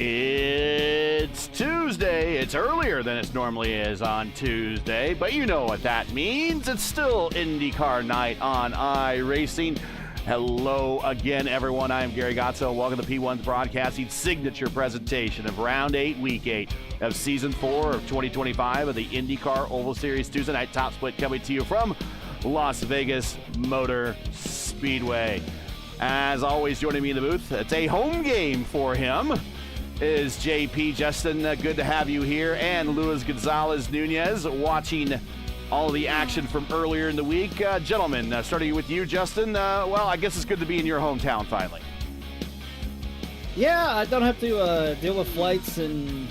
It's Tuesday. It's earlier than it normally is on Tuesday, but you know what that means. It's still IndyCar night on iRacing. Hello again, everyone. I am Gary Gotzo. Welcome to P1's broadcasting signature presentation of Round 8, Week 8 of Season 4 of 2025 of the IndyCar Oval Series Tuesday Night Top Split, coming to you from Las Vegas Motor Speedway. As always, joining me in the booth, it's a home game for him, is JP. Justin, good to have you here, and Luis Gonzalez Nunez watching all the action from earlier in the week. Gentlemen, starting with you, Justin. Well, I guess it's good to be in your hometown finally. Yeah, I don't have to deal with flights and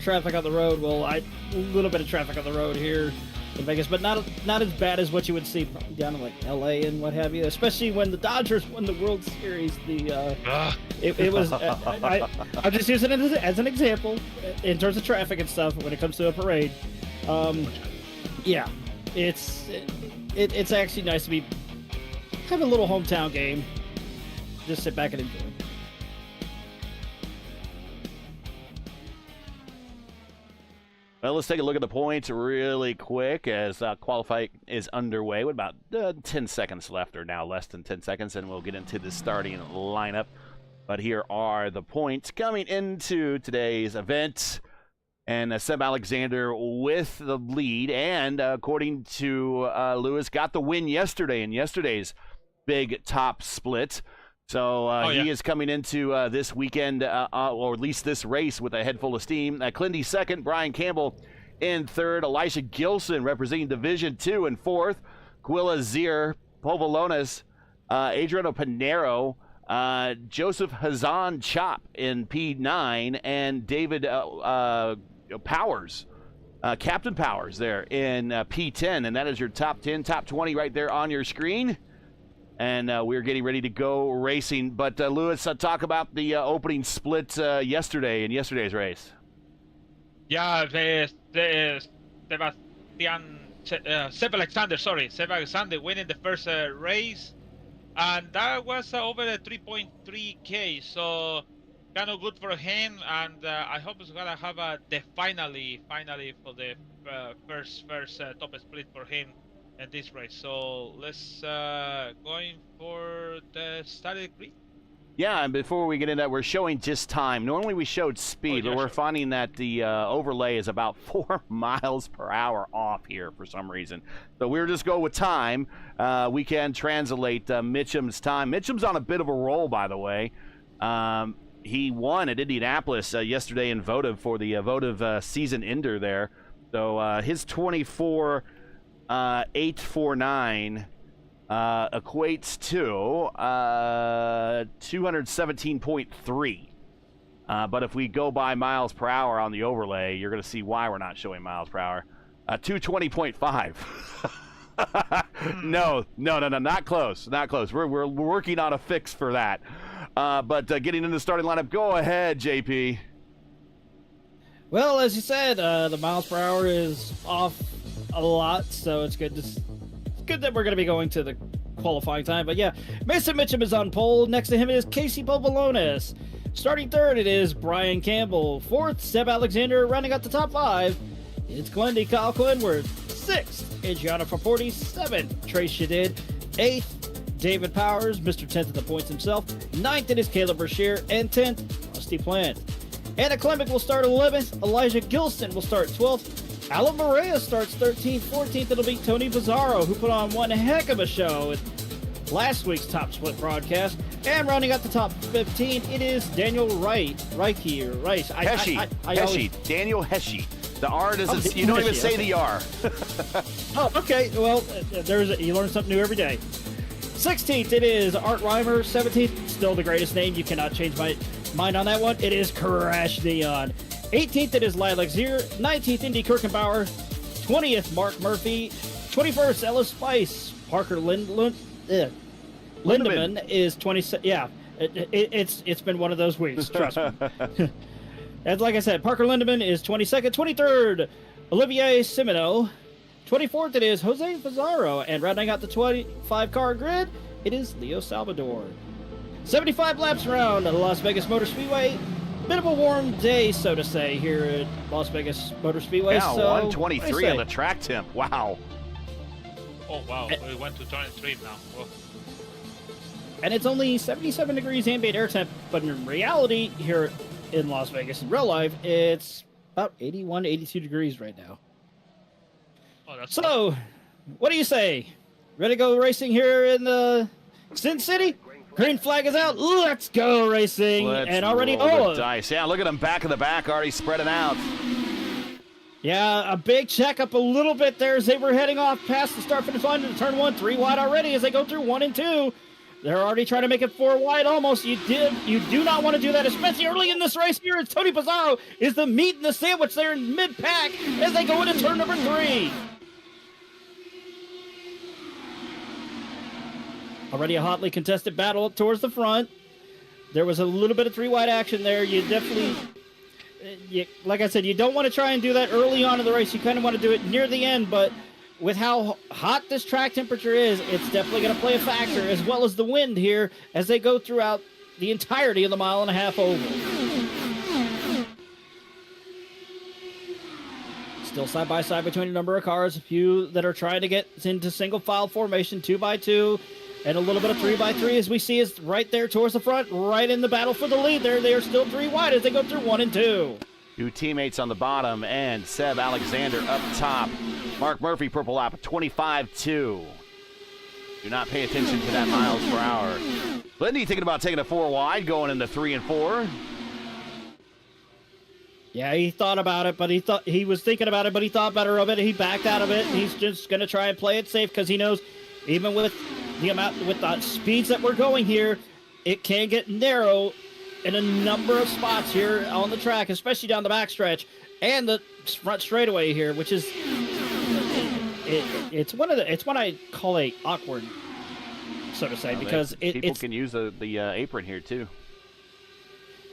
traffic on the road. Well, a little bit of traffic on the road here in Vegas, but not as bad as what you would see down in like LA and what have you. Especially when the Dodgers won the World Series. It was. I'm just using it as an example in terms of traffic and stuff when it comes to a parade. Yeah, it's actually nice to have a little hometown game. Just sit back and enjoy. Well, let's take a look at the points really quick as qualifying is underway with about 10 seconds left, or now less than 10 seconds, and we'll get into the starting lineup. But here are the points coming into today's event. And Seb Alexander with the lead, and according to Lewis, got the win yesterday in yesterday's big top split. So he is coming into this weekend, or at least this race, with a head full of steam. Clindy second, Brian Campbell in third, Elisha Gilson representing Division 2 in fourth, Quilla Zier, Povolonis, Adriano Pinero, Joseph Hazan Chop in P9, and David Powers, Captain Powers there in P10, and that is your top 10, top 20 right there on your screen. And we're getting ready to go racing. But Lewis, talk about the opening split yesterday in yesterday's race. Yeah, Seb Alexander winning the first race, and that was over the 3.3K, so kind of good for him, and I hope it's gonna have the finally for the first top split for him in this race. So let's going for the starting grid. Yeah, and before we get into that, we're showing just time. Normally we showed speed, but we're finding that the overlay is about 4 miles per hour off here for some reason. So we'll just go with time. We can translate Mitchum's time. Mitchum's on a bit of a roll, by the way. He won at Indianapolis yesterday in votive for the votive season ender there. So his 24.849 equates to 217.3. But if we go by miles per hour on the overlay, you're going to see why we're not showing miles per hour. 220.5. No, not close. Not close. We're working on a fix for that. But getting into the starting lineup, go ahead, JP. Well, as you said, the miles per hour is off a lot, so it's good that we're going to be going to the qualifying time. But yeah, Mason Mitchum is on pole. Next to him is Casey Povolonis. Starting third, it is Brian Campbell. Fourth, Seb Alexander. Rounding out the top 5, it's Glendy Kyle Quinworth. Sixth, Adriano Paporti. Seventh, Trace Shadid. Eighth, David Powers, Mr. 10th at the points himself. 9th, it is Caleb Brashear. And 10th, Rusty Plant. Anna Klemek will start 11th. Elijah Gilson will start 12th. Alan Morea starts 13th. 14th, it'll be Tony Bizzarro, who put on one heck of a show with last week's top split broadcast. And rounding out the top 15, it is Daniel Rice. Daniel Hesche. The R doesn't, you don't even say the R. Oh, okay. Well, you learn something new every day. 16th, it is Art Reimer. 17th, still the greatest name. You cannot change my mind on that one. It is Crash Dion. 18th, it is Lilac Zier. 19th, Indy Kirkenbauer. 20th, Mark Murphy. 21st, Ellis Spice. Parker Lindemann is 20. Yeah, it's been one of those weeks. Trust me. And like I said, Parker Lindemann is 22nd. 23rd, Olivier Simino. 24th, it is Jose Pizarro. And rounding out the 25-car grid, it is Leo Salvador. 75 laps around Las Vegas Motor Speedway. bit of a warm day, so to say, here at Las Vegas Motor Speedway. Yeah, so 123 on the track temp. Wow. Oh, wow. We went to 23 now. Whoa. And it's only 77 degrees ambient air temp, but in reality, here in Las Vegas, in real life, it's about 81, 82 degrees right now. Oh, that's So, what do you say? Ready to go racing here in the Sin City? Green flag is out. Let's go racing. Let's and already roll the dice. Yeah, look at them back of the back, already spreading out. Yeah, a big checkup a little bit there as they were heading off past the start finish line to turn 1, 3 wide already as they go through 1 and 2. They're already trying to make it 4 wide almost. You do not want to do that, especially early in this race here. As Tony Pizarro is the meat and the sandwich there in mid-pack as they go into turn number 3. Already a hotly contested battle up towards the front. There was a little bit of 3 wide action there. You definitely, like I said, you don't want to try and do that early on in the race. You kind of want to do it near the end, but with how hot this track temperature is, it's definitely going to play a factor, as well as the wind here as they go throughout the entirety of the 1.5 mile oval. Still side by side between a number of cars, a few that are trying to get into single file formation, 2x2, and a little bit of 3x3 as we see is right there towards the front, right in the battle for the lead there. They are still 3 wide as they go through 1 and 2. 2 teammates on the bottom, and Seb Alexander up top. Mark Murphy, purple lap, 25-2. Do not pay attention to that miles per hour. Lindy thinking about taking a 4 wide, going into 3 and 4. Yeah, he thought about it, but he was thinking about it, but he thought better of it. He backed out of it. He's just going to try and play it safe because he knows even with the speeds that we're going here, it can get narrow in a number of spots here on the track, especially down the backstretch and the front straightaway here, which is it's what I call a awkward, so to say, because people can use the apron here too.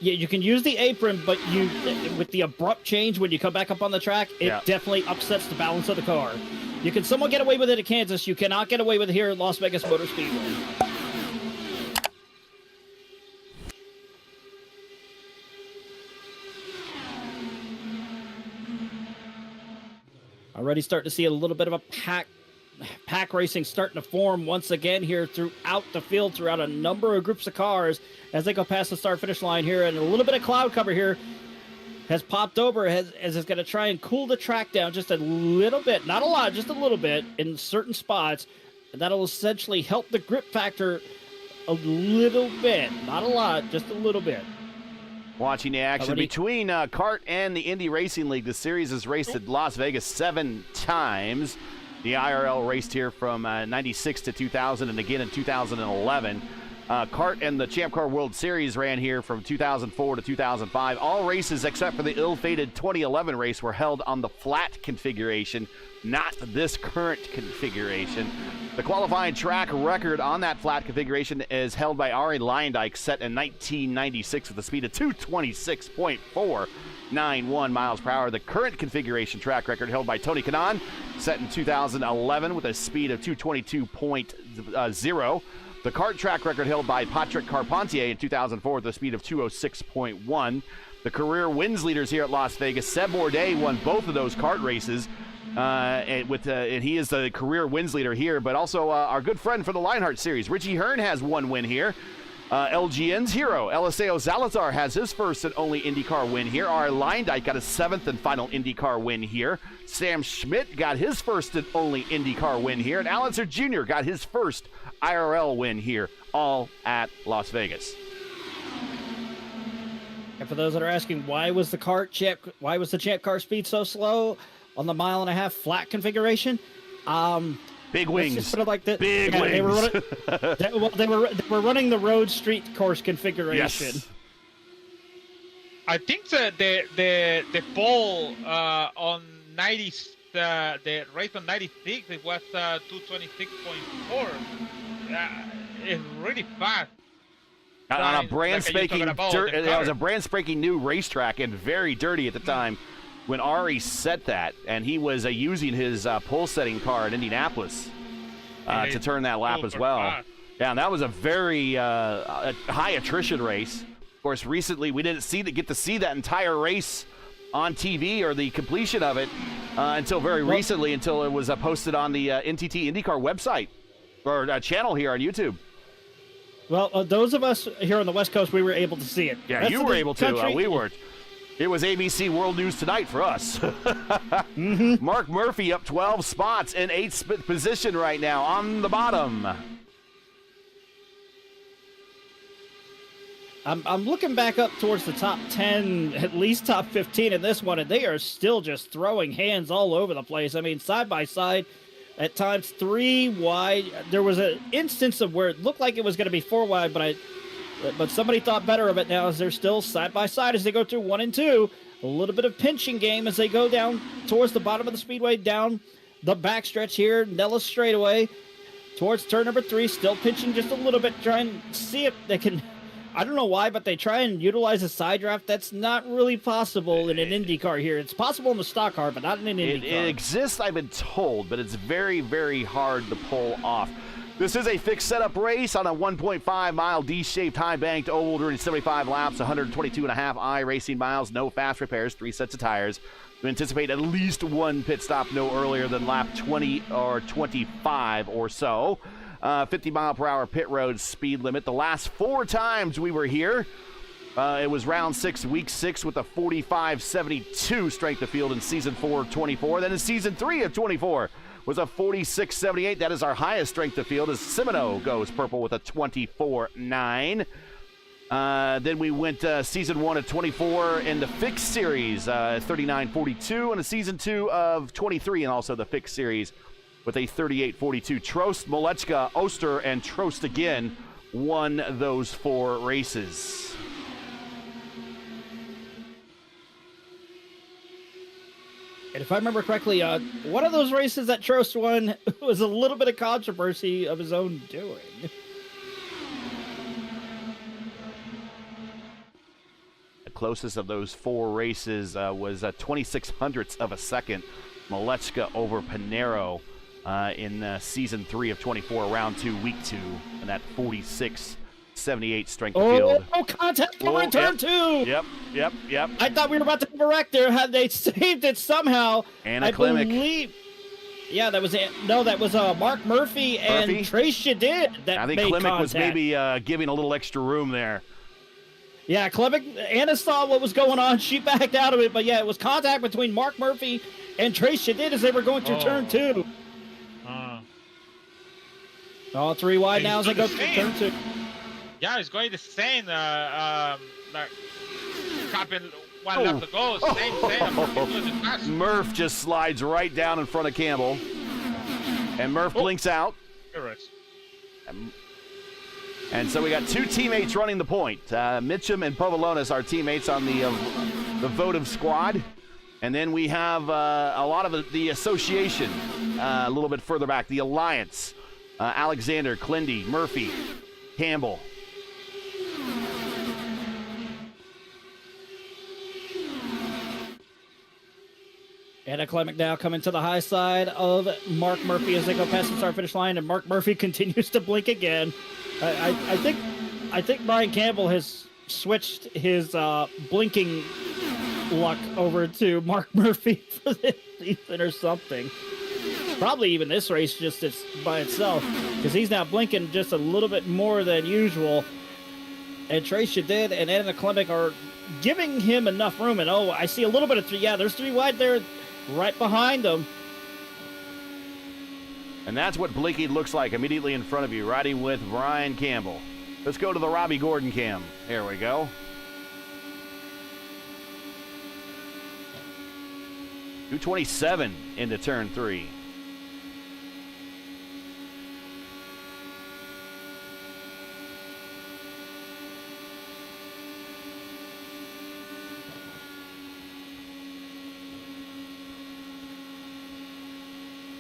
Yeah, you can use the apron, but with the abrupt change when you come back up on the track, it definitely upsets the balance of the car. You can somewhat get away with it at Kansas. You cannot get away with it here at Las Vegas Motor Speedway. Already starting to see a little bit of a pack racing starting to form once again here throughout the field, throughout a number of groups of cars as they go past the start-finish line here. And a little bit of cloud cover here has popped over as it's going to try and cool the track down just a little bit. Not a lot, just a little bit in certain spots. And that'll essentially help the grip factor a little bit. Not a lot, just a little bit. Watching the action between CART and the Indy Racing League. The series has raced at Las Vegas 7 times. The IRL raced here from 96 to 2000 and again in 2011. CART and the Champ Car World Series ran here from 2004 to 2005. All races except for the ill-fated 2011 race were held on the flat configuration, not this current configuration. The qualifying track record on that flat configuration is held by Ari Leyendyk, set in 1996 with a speed of 226.491 miles per hour. The current configuration track record held by Tony Kanaan, set in 2011 with a speed of 222.0. The kart track record held by Patrick Carpentier in 2004 with a speed of 206.1. The career wins leaders here at Las Vegas. Seb Bourdais won both of those kart races, and he is the career wins leader here. But also our good friend for the Lionheart Series, Richie Hearn, has 1 win here. LGN's hero, Eliseo Salazar, has his first and only IndyCar win here. Our Leyendyk got his 7th and final IndyCar win here. Sam Schmidt got his first and only IndyCar win here. And Alanzer Jr. got his first IRL win here, all at Las Vegas. And for those that are asking, why was the Champ Car speed so slow on the 1.5 mile flat configuration? Big wings. Just put it like this. Big wings. They were running the road street course configuration. Yes. I think the pole on 90, the race on 96, it was 226.4. It's really fast. On a brand spanking it was a brand spanking new racetrack and very dirty at the time when Ari set that, and he was using his pole setting car in Indianapolis to turn that lap as well. Fast. Yeah, and that was a very high attrition race. course, recently we didn't get to see that entire race on TV or the completion of it until very recently, until it was posted on the NTT IndyCar website or channel here on YouTube. Well, those of us here on the West Coast, we were able to see it. Yeah, you were able to. We weren't. It was ABC World News Tonight for us. Mark Murphy up 12 spots in 8th position right now on the bottom. I'm looking back up towards the top 10, at least top 15 in this one, and they are still just throwing hands all over the place. I mean, side by side, at times 3 wide. There was an instance of where it looked like it was going to be 4 wide, but somebody thought better of it now as they're still side by side as they go through 1 and 2. A little bit of pinching game as they go down towards the bottom of the speedway, down the backstretch here, Nellis straightaway, towards turn number 3, still pinching just a little bit, trying to see if they can, I don't know why, but they try and utilize a side draft. That's not really possible in an Indy car here. It's possible in the stock car, but not in an Indy car. It exists, I've been told, but it's very, very hard to pull off. This is a fixed setup race on a 1.5-mile D-shaped high-banked oval during 75 laps, 122.5 iRacing miles, no fast repairs, 3 sets of tires. We anticipate at least 1 pit stop no earlier than lap 20 or 25 or so. 50-mile-per-hour pit road speed limit. The last 4 times we were here, it was round 6, week 6 with a 45.72 strength of field in season 4 of 24. Then in season 3 of 24 was a 46.78. That is our highest strength of field as Semino goes purple with a 24.9. Then we went season 1 of 24 in the fixed series, 39.42, and a season 2 of 23 and also the fixed series with a 38.42. Trost, Molechka, Oster, and Trost again won those 4 races. And if I remember correctly, one of those races that Trost won was a little bit of controversy of his own doing. The closest of those 4 races was 26 of a second. Molechka over Pinero in season 3 of 24, round 2, week 2, and that 46.78 strength of field. Oh, contact over turn 2. Yep. I thought we were about to correct there. Had they saved it somehow? Anna Klimek. Yeah, that was it. No, that was Mark Murphy and Trace Shadid that I think made Klimek contact. was maybe giving a little extra room there. Yeah, Klimek, Anna saw what was going on. She backed out of it, but yeah, it was contact between Mark Murphy and Trace Shadid as they were going through turn 2. All 3 wide now as they go through turn 2. Yeah, it's going the same. Like, capping 1 lap to go. Same. Murph just slides right down in front of Campbell. And Murph blinks out. Correct. And so we got 2 teammates running the point. Mitchum and Povolonis are teammates on the votive squad. And then we have a lot of the association a little bit further back. The Alliance. Alexander, Clindy, Murphy, Campbell. Anna Klimek now coming to the high side of Mark Murphy as they go past the start-finish line, and Mark Murphy continues to blink again. I think Brian Campbell has switched his blinking luck over to Mark Murphy for this season or something. Probably even this race just by itself, because he's now blinking just a little bit more than usual. And Trace Shadid and Anna Klimek are giving him enough room. And I see a little bit of 3. Yeah, there's 3 wide there right behind them. And that's what blinking looks like immediately in front of you, riding with Brian Campbell. Let's go to the Robbie Gordon cam. Here we go. .227 into turn 3.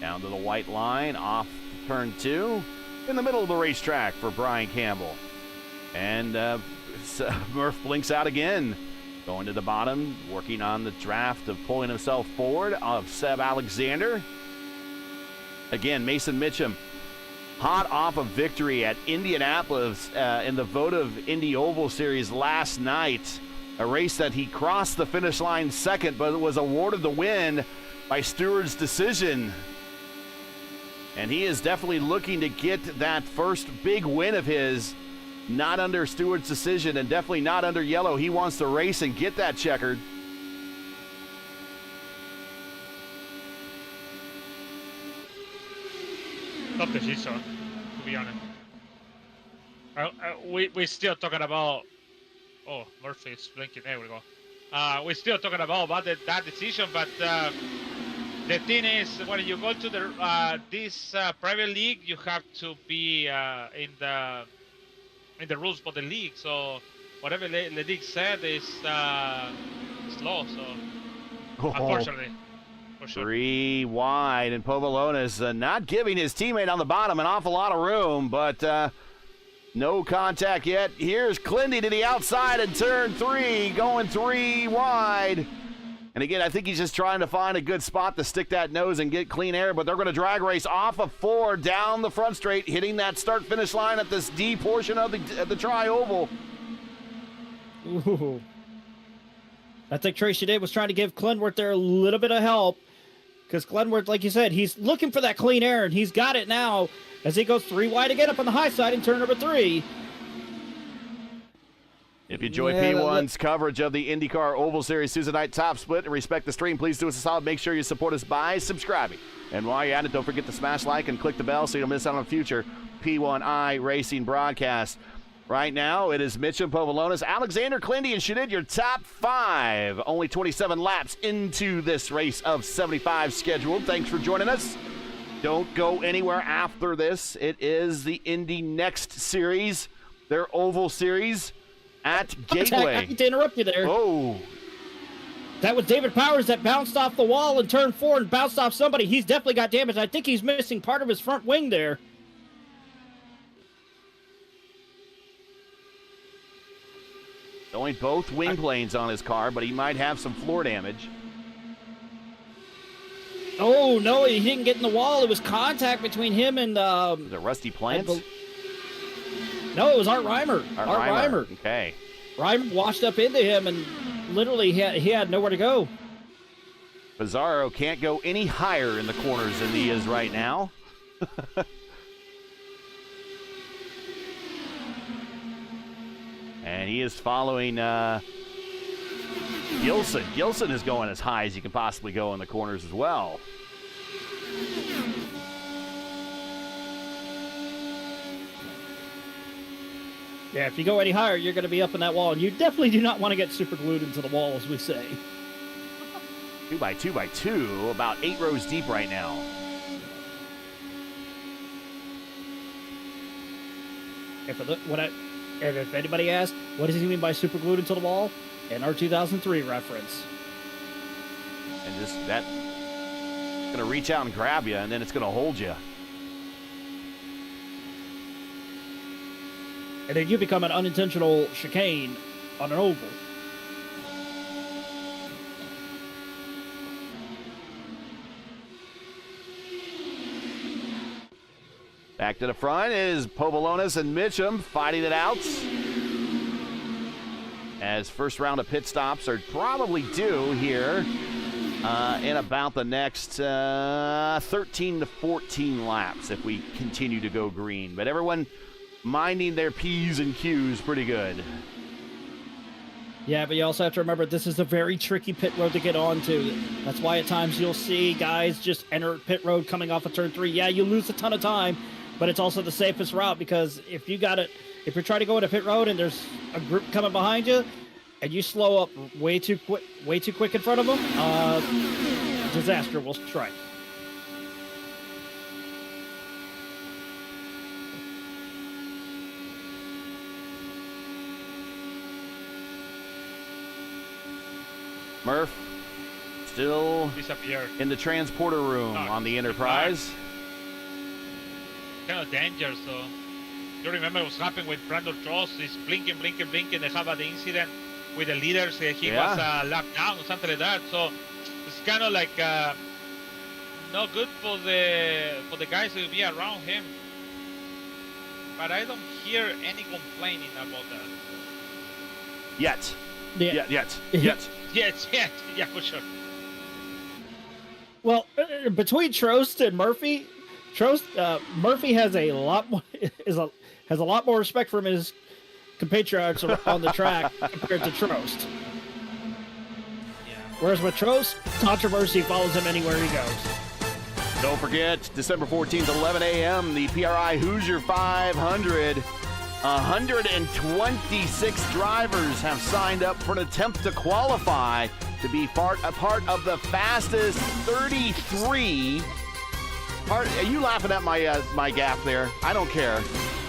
Down to the white line, off turn 2, in the middle of the racetrack for Brian Campbell. And Murph blinks out again. Going to the bottom, working on the draft of pulling himself forward of Seb Alexander. Again, Mason Mitchum hot off a victory at Indianapolis in the votive Indy Oval Series last night. A race that he crossed the finish line second, but was awarded the win by Stewart's decision. And he is definitely looking to get that first big win of his, not under Stewart's decision and definitely not under yellow. He wants to race and get that checkered. Tough decision, to be honest. We're still talking about. Oh, Murphy's blinking. There we go. We're still talking about that decision, but the thing is, when you go to the this private league, you have to be in the rules for the league. So whatever the league said is law. So unfortunately. Sure. 3 wide, and Povolona's not giving his teammate on the bottom an awful lot of room, but no contact yet. Here's Clindy to the outside in turn 3, going 3 wide. And again, I think he's just trying to find a good spot to stick that nose and get clean air, but they're going to drag race off of 4 down the front straight, hitting that start-finish line at this D portion of the tri-oval. Ooh. I think Tracy Day was trying to give Clenworth there a little bit of help. Because Clenworth, like you said, he's looking for that clean air, and he's got it now as he goes 3 wide again up on the high side in turn number 3. If you enjoy P1's coverage of the IndyCar Oval Series Tuesday night top split and respect the stream, please do us a solid. Make sure you support us by subscribing. And while you're at it, don't forget to smash like and click the bell so you don't miss out on future P1 iRacing broadcasts. Right now, it is Mitchum, Povolonas, Alexander Clindy, and Shadid, your top 5. Only 27 laps into this race of 75 scheduled. Thanks for joining us. Don't go anywhere after this. It is the Indy Next Series, their Oval Series at Gateway. I hate to interrupt you there. Oh. That was David Powers that bounced off the wall in turn 4 and bounced off somebody. He's definitely got damage. I think he's missing part of his front wing there. Only both wing planes on his car, but he might have some floor damage. Oh, no, he didn't get in the wall. It was contact between him and... Was it Rusty Plant? No, it was Art Reimer. Art Reimer. Okay. Reimer washed up into him, and literally he had nowhere to go. Pizarro can't go any higher in the corners than he is right now. And he is following Gilson. Gilson is going as high as you can possibly go in the corners as well. Yeah, if you go any higher, you're going to be up in that wall. And you definitely do not want to get super glued into the wall, as we say. 2 by 2 by 2, about 8 rows deep right now. If anybody asks, what does he mean by super glued into the wall? An R2003 reference. And just that's going to reach out and grab you, and then it's going to hold you. And then you become an unintentional chicane on an oval. Back to the front is Povolonas and Mitchum fighting it out. As first round of pit stops are probably due here in about the next 13 to 14 laps if we continue to go green. But everyone minding their P's and Q's pretty good. Yeah, but you also have to remember this is a very tricky pit road to get onto. That's why at times you'll see guys just enter pit road coming off of turn 3. Yeah, you lose a ton of time, but it's also the safest route because if you're trying to go into pit road and there's a group coming behind you and you slow up way too quick in front of them, disaster will strike. Murph still disappeared in the transporter room on the Enterprise. Kind of danger, so you remember what's happened with Brandon Trost. He's blinking. They have the incident with the leaders. He was locked down or something like that. So it's kind of like not good for the guys who will be around him. but I don't hear any complaining about that. Yet. Yeah. Yet. Yes, yeah, for sure. Well, between Trost and Murphy, Murphy has a lot more has a lot more respect from his compatriots on the track compared to Trost. Yeah. Whereas with Trost, controversy follows him anywhere he goes. Don't forget, December 14th, 11 a.m., the PRI Hoosier 500. 126 drivers have signed up for an attempt to qualify to be a part of the fastest 33. Are you laughing at my gap there? I don't care.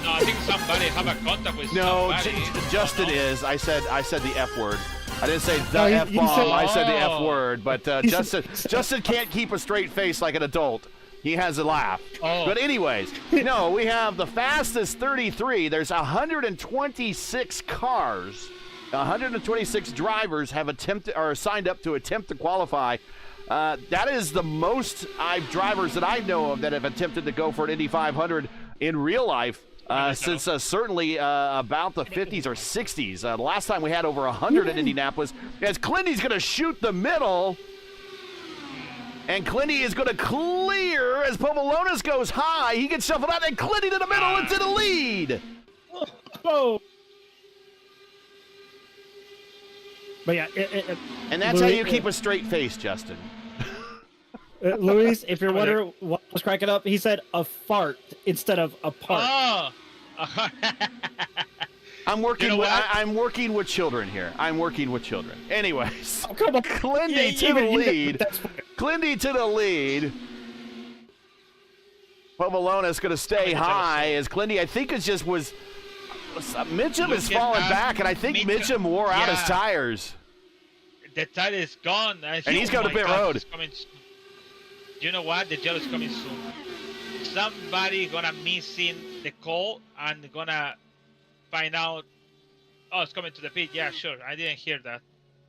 No, I think somebody have a contact with No, somebody. Justin is. I said the F word. I didn't say the No, F bomb. I said the F Oh. word. But Justin can't keep a straight face like an adult. He has a laugh. Oh. But anyways, no, we have the fastest 33. There's 126 cars. 126 drivers have signed up to attempt to qualify. That is the most drivers that I know of that have attempted to go for an Indy 500 in real life since certainly about the 50s or 60s. The last time we had over 100 in Indianapolis. As Clinty's going to shoot the middle. And Clinty is going to clear as Povolonis goes high. He gets shuffled out, and Clinty to the middle into the lead. Oh. But yeah, And that's how you keep a straight face, Justin. Luis, if you're wondering what was cracking up, he said a fart instead of a part. Oh. I'm working. You know what? I'm working with children here. I'm working with children. Anyways, Oh, come on. Clinty Yeah, to even the you did, lead. but that's fine. Clinty to the lead. Povolonis going to stay high as Clinty, I think, Mitchum is falling back, and I think Mitchum wore out his tires. The tire is gone. And he's going to pit road. You know what? The gel is coming soon. Somebody gonna missing the call and gonna find out. Oh, it's coming to the pit. Yeah, sure. I didn't hear that.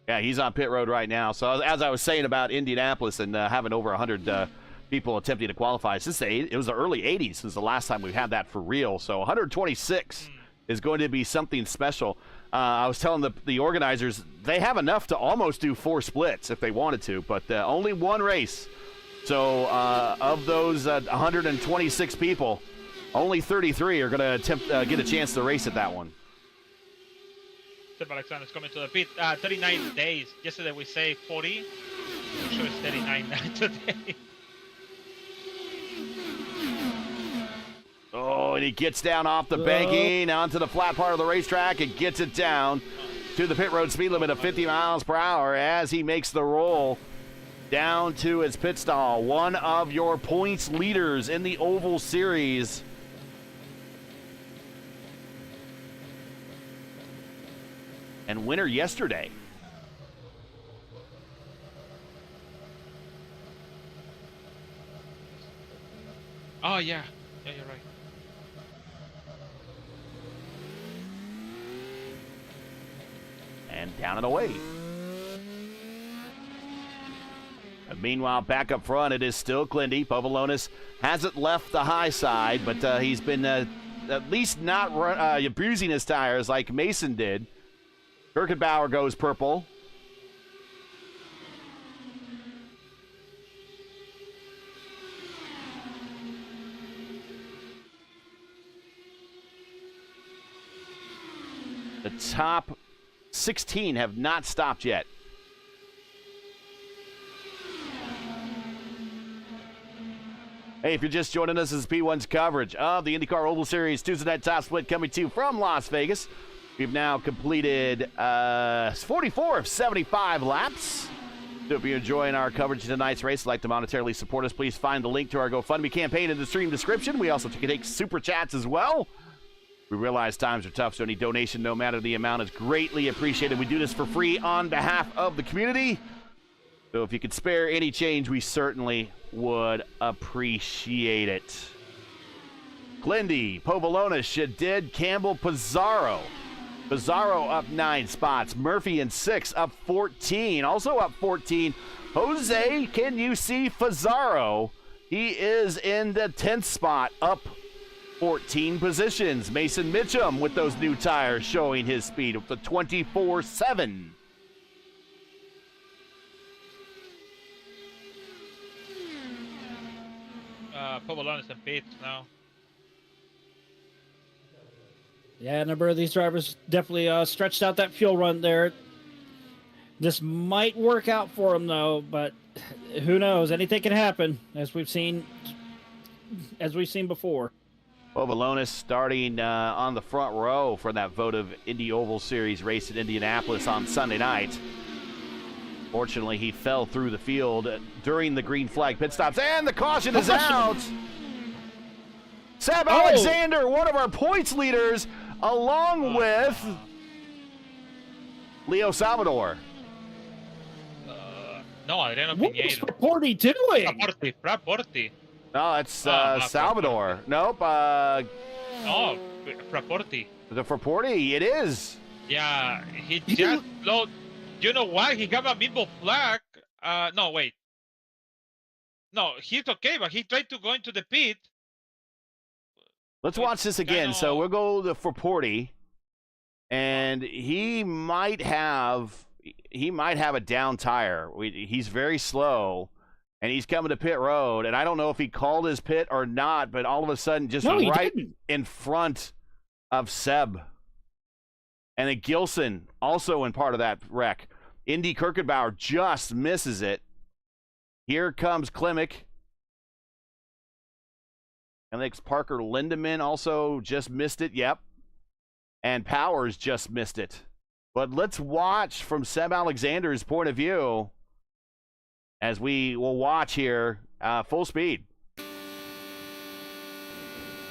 Yeah, he's on pit road right now. So as I was saying about Indianapolis and having over 100 people attempting to qualify, it was the early 80s since the last time we've had that for real. So 126 is going to be something special. I was telling the organizers they have enough to almost do 4 splits if they wanted to, but only one race. So of those 126 people, only 33 are going to attempt get a chance to race at that one. Steph Alexander's coming to the pit. 39 days. Yesterday we say 40. I'm sure it's 39 today. Oh, and he gets down off the banking onto the flat part of the racetrack and gets it down to the pit road speed limit of 50 miles per hour as he makes the roll down to his pit stall. One of your points leaders in the Oval Series. And winner yesterday. Oh, yeah. Yeah, you're right. And down and away. And meanwhile, back up front, it is still Clinty. Povolonis hasn't left the high side, but he's been at least not abusing his tires like Mason did. Kirkenbauer goes purple. The top 16 have not stopped yet. Hey, if you're just joining us, this is P1's coverage of the IndyCar Oval Series Tuesday Night Top Split coming to you from Las Vegas. We've now completed 44 of 75 laps. So if you're enjoying our coverage of tonight's race, like to monetarily support us, please find the link to our GoFundMe campaign in the stream description. We also take super chats as well. We realize times are tough, so any donation, no matter the amount, is greatly appreciated. We do this for free on behalf of the community. So if you could spare any change, we certainly would appreciate it. Glindy, Povolonis, Shadid, Campbell, Pizarro. Pizarro up 9 spots. Murphy in 6, up 14. Also up 14, Jose, can you see Pizarro? He is in the 10th spot, up 14 positions. Mason Mitchum with those new tires showing his speed with the 24.7. Povolonis and Pete now. Yeah, a number of these drivers definitely stretched out that fuel run there. This might work out for them, though, but who knows? Anything can happen, as we've seen before. Povolonis starting on the front row for that votive Indy Oval Series race at Indianapolis on Sunday night. Fortunately, he fell through the field during the green flag pit stops, and the caution is out. Seb Alexander, one of our points leaders, along with Leo Salvador. No, Adriano What is Pinheiro. Fraporti doing? Fraporti. No, it's Salvador. Nope. No, Fraporti. The Fraporti, it is. Yeah, he just load. You know why? He got a mid-ball flag. No, wait. No, he's okay, but he tried to go into the pit. Let's watch this again. So we'll go to Fraporti, and he might have a down tire. He's very slow, and he's coming to pit road. And I don't know if he called his pit or not, but all of a sudden, just right in front of Seb. And then Gilson also in part of that wreck. Indy Kirkenbauer just misses it. Here comes Klimek. And I think Parker Lindemann also just missed it. Yep. And Powers just missed it. But let's watch from Seb Alexander's point of view as we will watch here full speed.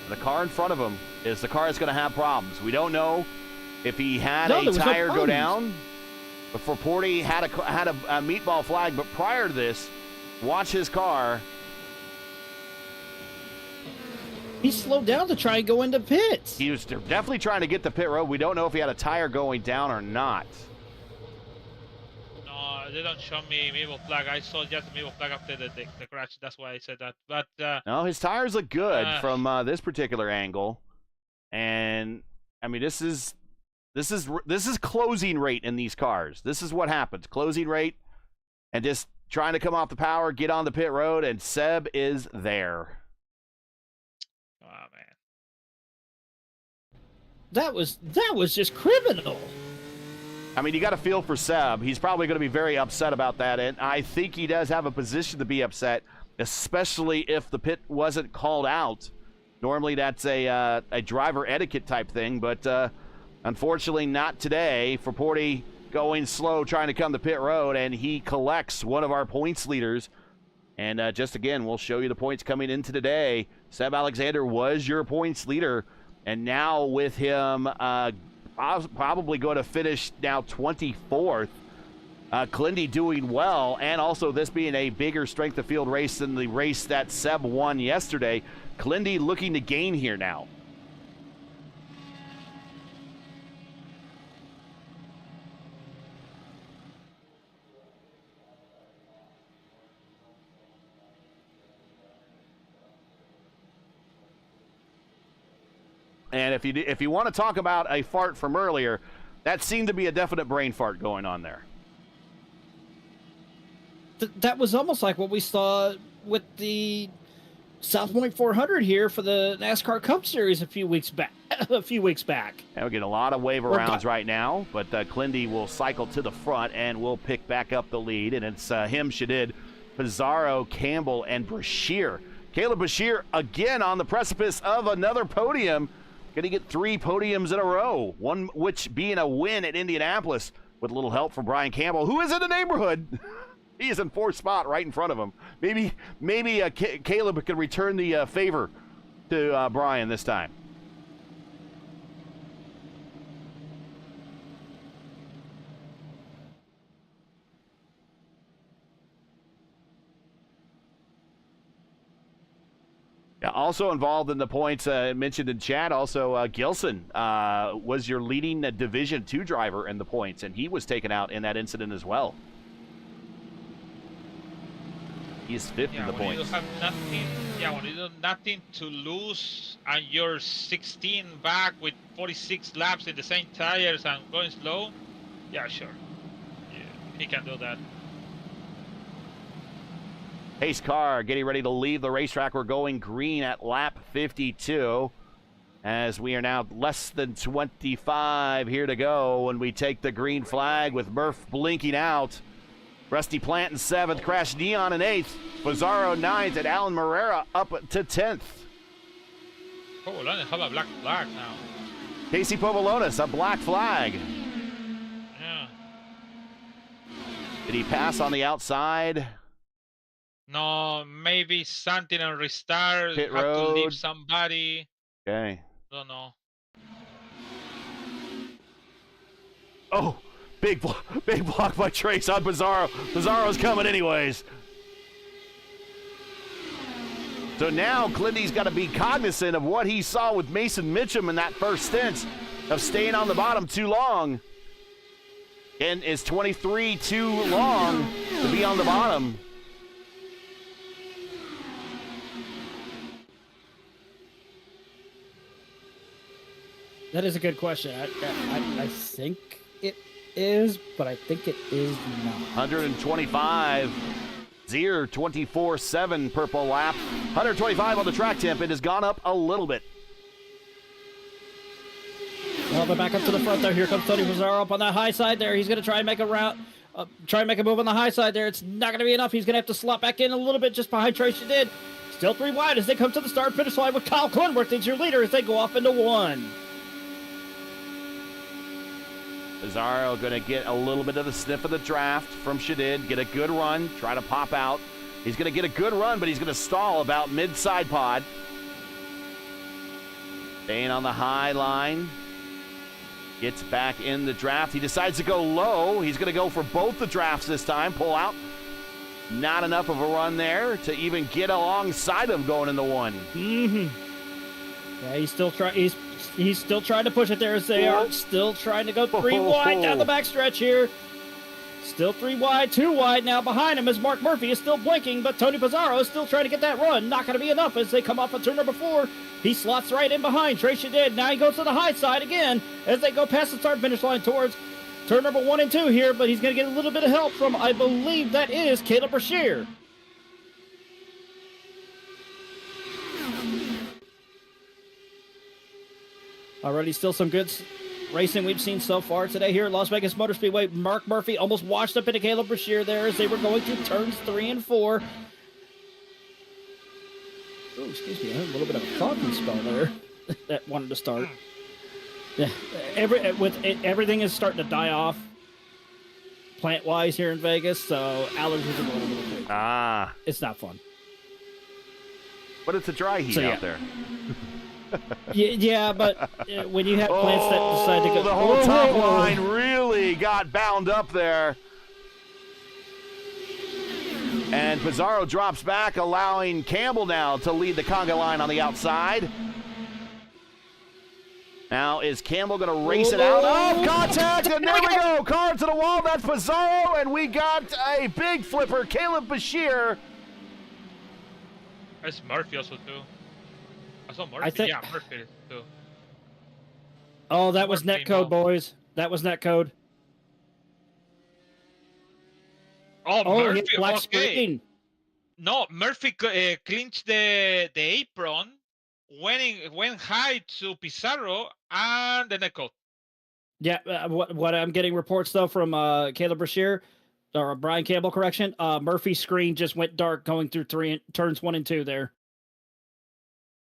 The car in front of him is the car that's going to have problems. We don't know if he had a tire go down. But Fraporti had a meatball flag. But prior to this, watch his car. He slowed down to try and go into pits. He was definitely trying to get the pit road. We don't know if he had a tire going down or not. No, they don't show me Mabel flag. I saw just Mabel flag after the crash. That's why I said that. But no, his tires look good from this particular angle. And I mean, this is closing rate in these cars. This is what happens. Closing rate and just trying to come off the power, get on the pit road, and Seb is there. Oh man. That was just criminal. I mean, you got to feel for Seb. He's probably going to be very upset about that, and I think he does have a position to be upset, especially if the pit wasn't called out. Normally, that's a driver etiquette type thing, but unfortunately, not today. Fraporti going slow, trying to come to pit road, and he collects one of our points leaders. And just again, we'll show you the points coming into today. Seb Alexander was your points leader, and now with him probably going to finish now 24th. Clindy doing well, and also this being a bigger strength of field race than the race that Seb won yesterday. Clindy looking to gain here now. And if you want to talk about a fart from earlier, that seemed to be a definite brain fart going on there. That was almost like what we saw with the South Point 400 here for the NASCAR Cup Series a few weeks back. And we're getting a lot of wave arounds right now, but Clindy will cycle to the front and will pick back up the lead. And it's him, Shadid, Pizarro, Campbell, and Brashear. Caleb Brashear again on the precipice of another podium. Going to get 3 podiums in a row, one which being a win at Indianapolis with a little help from Brian Campbell, who is in the neighborhood. He is in 4th spot right in front of him. Maybe Caleb can return the favor to Brian this time. Also involved in the points mentioned in chat, also Gilson was your leading Division II driver in the points, and he was taken out in that incident as well. He's fifth in the when points. you have nothing, when you have nothing to lose and you're 16 back with 46 laps in the same tires and going slow, yeah, sure. Yeah, he can do that. Pace car getting ready to leave the racetrack. We're going green at lap 52. As we are now less than 25 here to go when we take the green flag with Murph blinking out. Rusty Plant in 7th, Crash Neon in 8th, Pizarro 9th, and Alan Morera up to 10th. Povolones have a black flag now. Casey Povolones, a black flag. Yeah. Did he pass on the outside? No, maybe something on restart. Pit Have road. to leave somebody. Okay. Don't know. Oh, big block by Trace on Pizarro. Pizarro's coming anyways. So now Clinty's got to be cognizant of what he saw with Mason Mitchum in that first stint of staying on the bottom too long. And is 23 too long to be on the bottom? That is a good question. I think it is, but I think it is not. 125. Zier 24-7 purple lap. 125 on the track temp. It has gone up a little bit. Well, but back up to the front there. Here comes Tony Pizarro up on that high side there. He's going to try and make a route. Try and make a move on the high side there. It's not going to be enough. He's going to have to slot back in a little bit just behind Tracy did. Still 3 wide as they come to the start finish line with Kyle Clinworth as your leader as they go off into 1. Pizarro going to get a little bit of the sniff of the draft from Shadid, get a good run, try to pop out. He's going to get a good run, but he's going to stall about mid-side pod. Staying on the high line. Gets back in the draft. He decides to go low. He's going to go for both the drafts this time. Pull out. Not enough of a run there to even get alongside him going into 1. Mm-hmm. Yeah, he's still trying. He's still trying to push it there as they are still trying to go 3 wide down the backstretch here. Still 3 wide, 2 wide now behind him as Mark Murphy is still blinking, but Tony Pizarro is still trying to get that run. Not going to be enough as they come off of turn number 4. He slots right in behind Tracy did. Now he goes to the high side again as they go past the start finish line towards turn number 1 and 2 here, but he's going to get a little bit of help from, I believe that is Caleb Brashear. Already still some good racing we've seen so far today here at Las Vegas Motor Speedway. Mark Murphy almost washed up into Caleb Brashear there as they were going through turns 3 and 4. Oh, excuse me, I had a little bit of a coughing spell there that wanted to start. Yeah, everything is starting to die off plant-wise here in Vegas, so allergies are going a little quick. Ah. It's not fun. But it's a dry heat out there. Yeah, but when you have plants that decide to go... The whole top line really got bound up there. And Pizarro drops back, allowing Campbell now to lead the conga line on the outside. Now, is Campbell going to race it out? Oh, contact, and there we go. Car to the wall, that's Pizarro, and we got a big flipper, Caleb Bashir. That's Murphy also, too. I saw Murphy, Murphy, too. Oh, that was netcode, boys. That was netcode. Oh, Murphy, black okay. screen. No, Murphy clinched the apron, went high to Pizarro, and the netcode. Yeah, what I'm getting reports, though, from Caleb Brashear, or Brian Campbell, correction, Murphy's screen just went dark going through turns 1 and 2 there.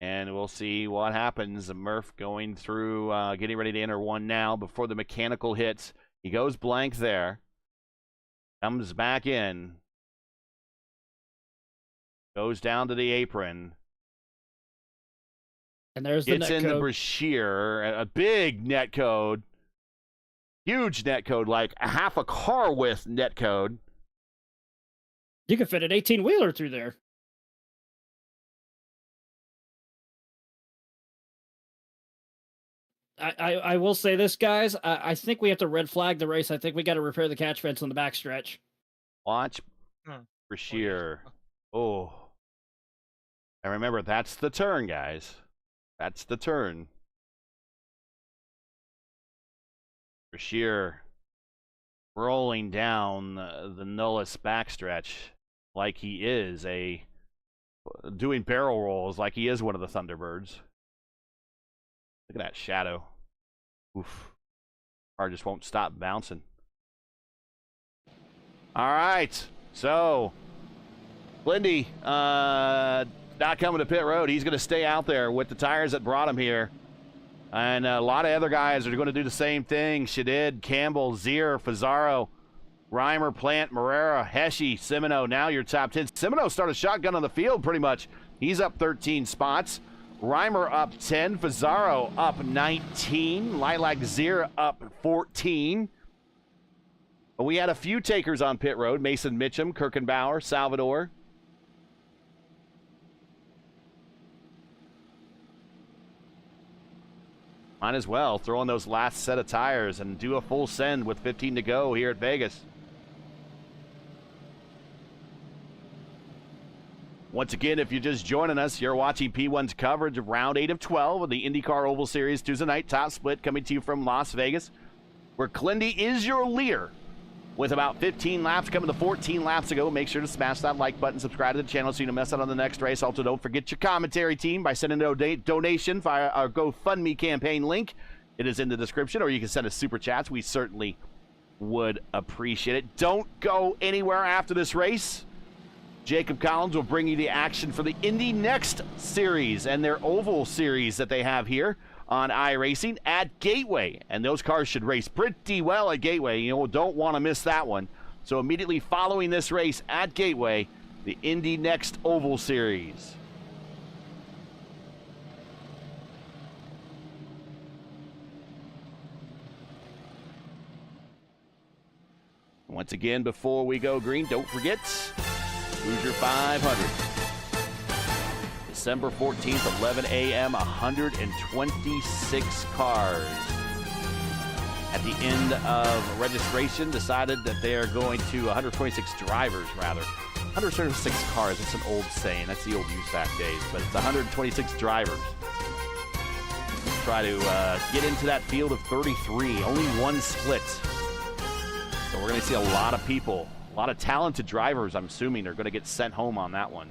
And we'll see what happens. Murph going through, getting ready to enter 1 now before the mechanical hits. He goes blank there. Comes back in. Goes down to the apron. And there's the netcode. Gets in the Brashear. A big netcode. Huge netcode, like a half a car width netcode. You could fit an 18-wheeler through there. I will say this, guys. I think we have to red flag the race. I think we got to repair the catch fence on the backstretch. Watch Brashear. Oh. And remember, that's the turn, guys. That's the turn. Brashear rolling down the Nullis backstretch like he is doing barrel rolls like he is one of the Thunderbirds. Look at that shadow. Oof. Car just won't stop bouncing. All right. So, Lindy, not coming to pit road. He's going to stay out there with the tires that brought him here. And a lot of other guys are going to do the same thing. Shadid, Campbell, Zier, Fazaro, Reimer, Plant, Morera, Heshy, Simino. Now your top 10. Simino started shotgun on the field pretty much. He's up 13 spots. Reimer up 10. Fazaro up 19. Lilac Zier up 14. But we had a few takers on pit road. Mason Mitchum, Kirkenbauer, Salvador. Might as well throw on those last set of tires and do a full send with 15 to go here at Vegas. Once again, if you're just joining us, you're watching P1's coverage of round 8 of 12 of the IndyCar Oval Series Tuesday night top split coming to you from Las Vegas, where Clindy is your leader. With about 15 laps coming to 14 laps to go, make sure to smash that like button, subscribe to the channel so you don't miss out on the next race. Also, don't forget your commentary team by sending a donation via our GoFundMe campaign link. It is in the description, or you can send us super chats. We certainly would appreciate it. Don't go anywhere after this race. Jacob Collins will bring you the action for the Indy Next Series and their Oval Series that they have here on iRacing at Gateway. And those cars should race pretty well at Gateway. You know, don't want to miss that one. So immediately following this race at Gateway, the Indy Next Oval Series. Once again, before we go green, don't forget, Hoosier 500. December 14th, 11 a.m., 126 cars. At the end of registration, decided that they are going to 126 drivers, rather. 126 cars, that's an old saying. That's the old USAC days, but it's 126 drivers. Try to get into that field of 33, only one split. So we're going to see a lot of people, a lot of talented drivers, I'm assuming, are going to get sent home on that one.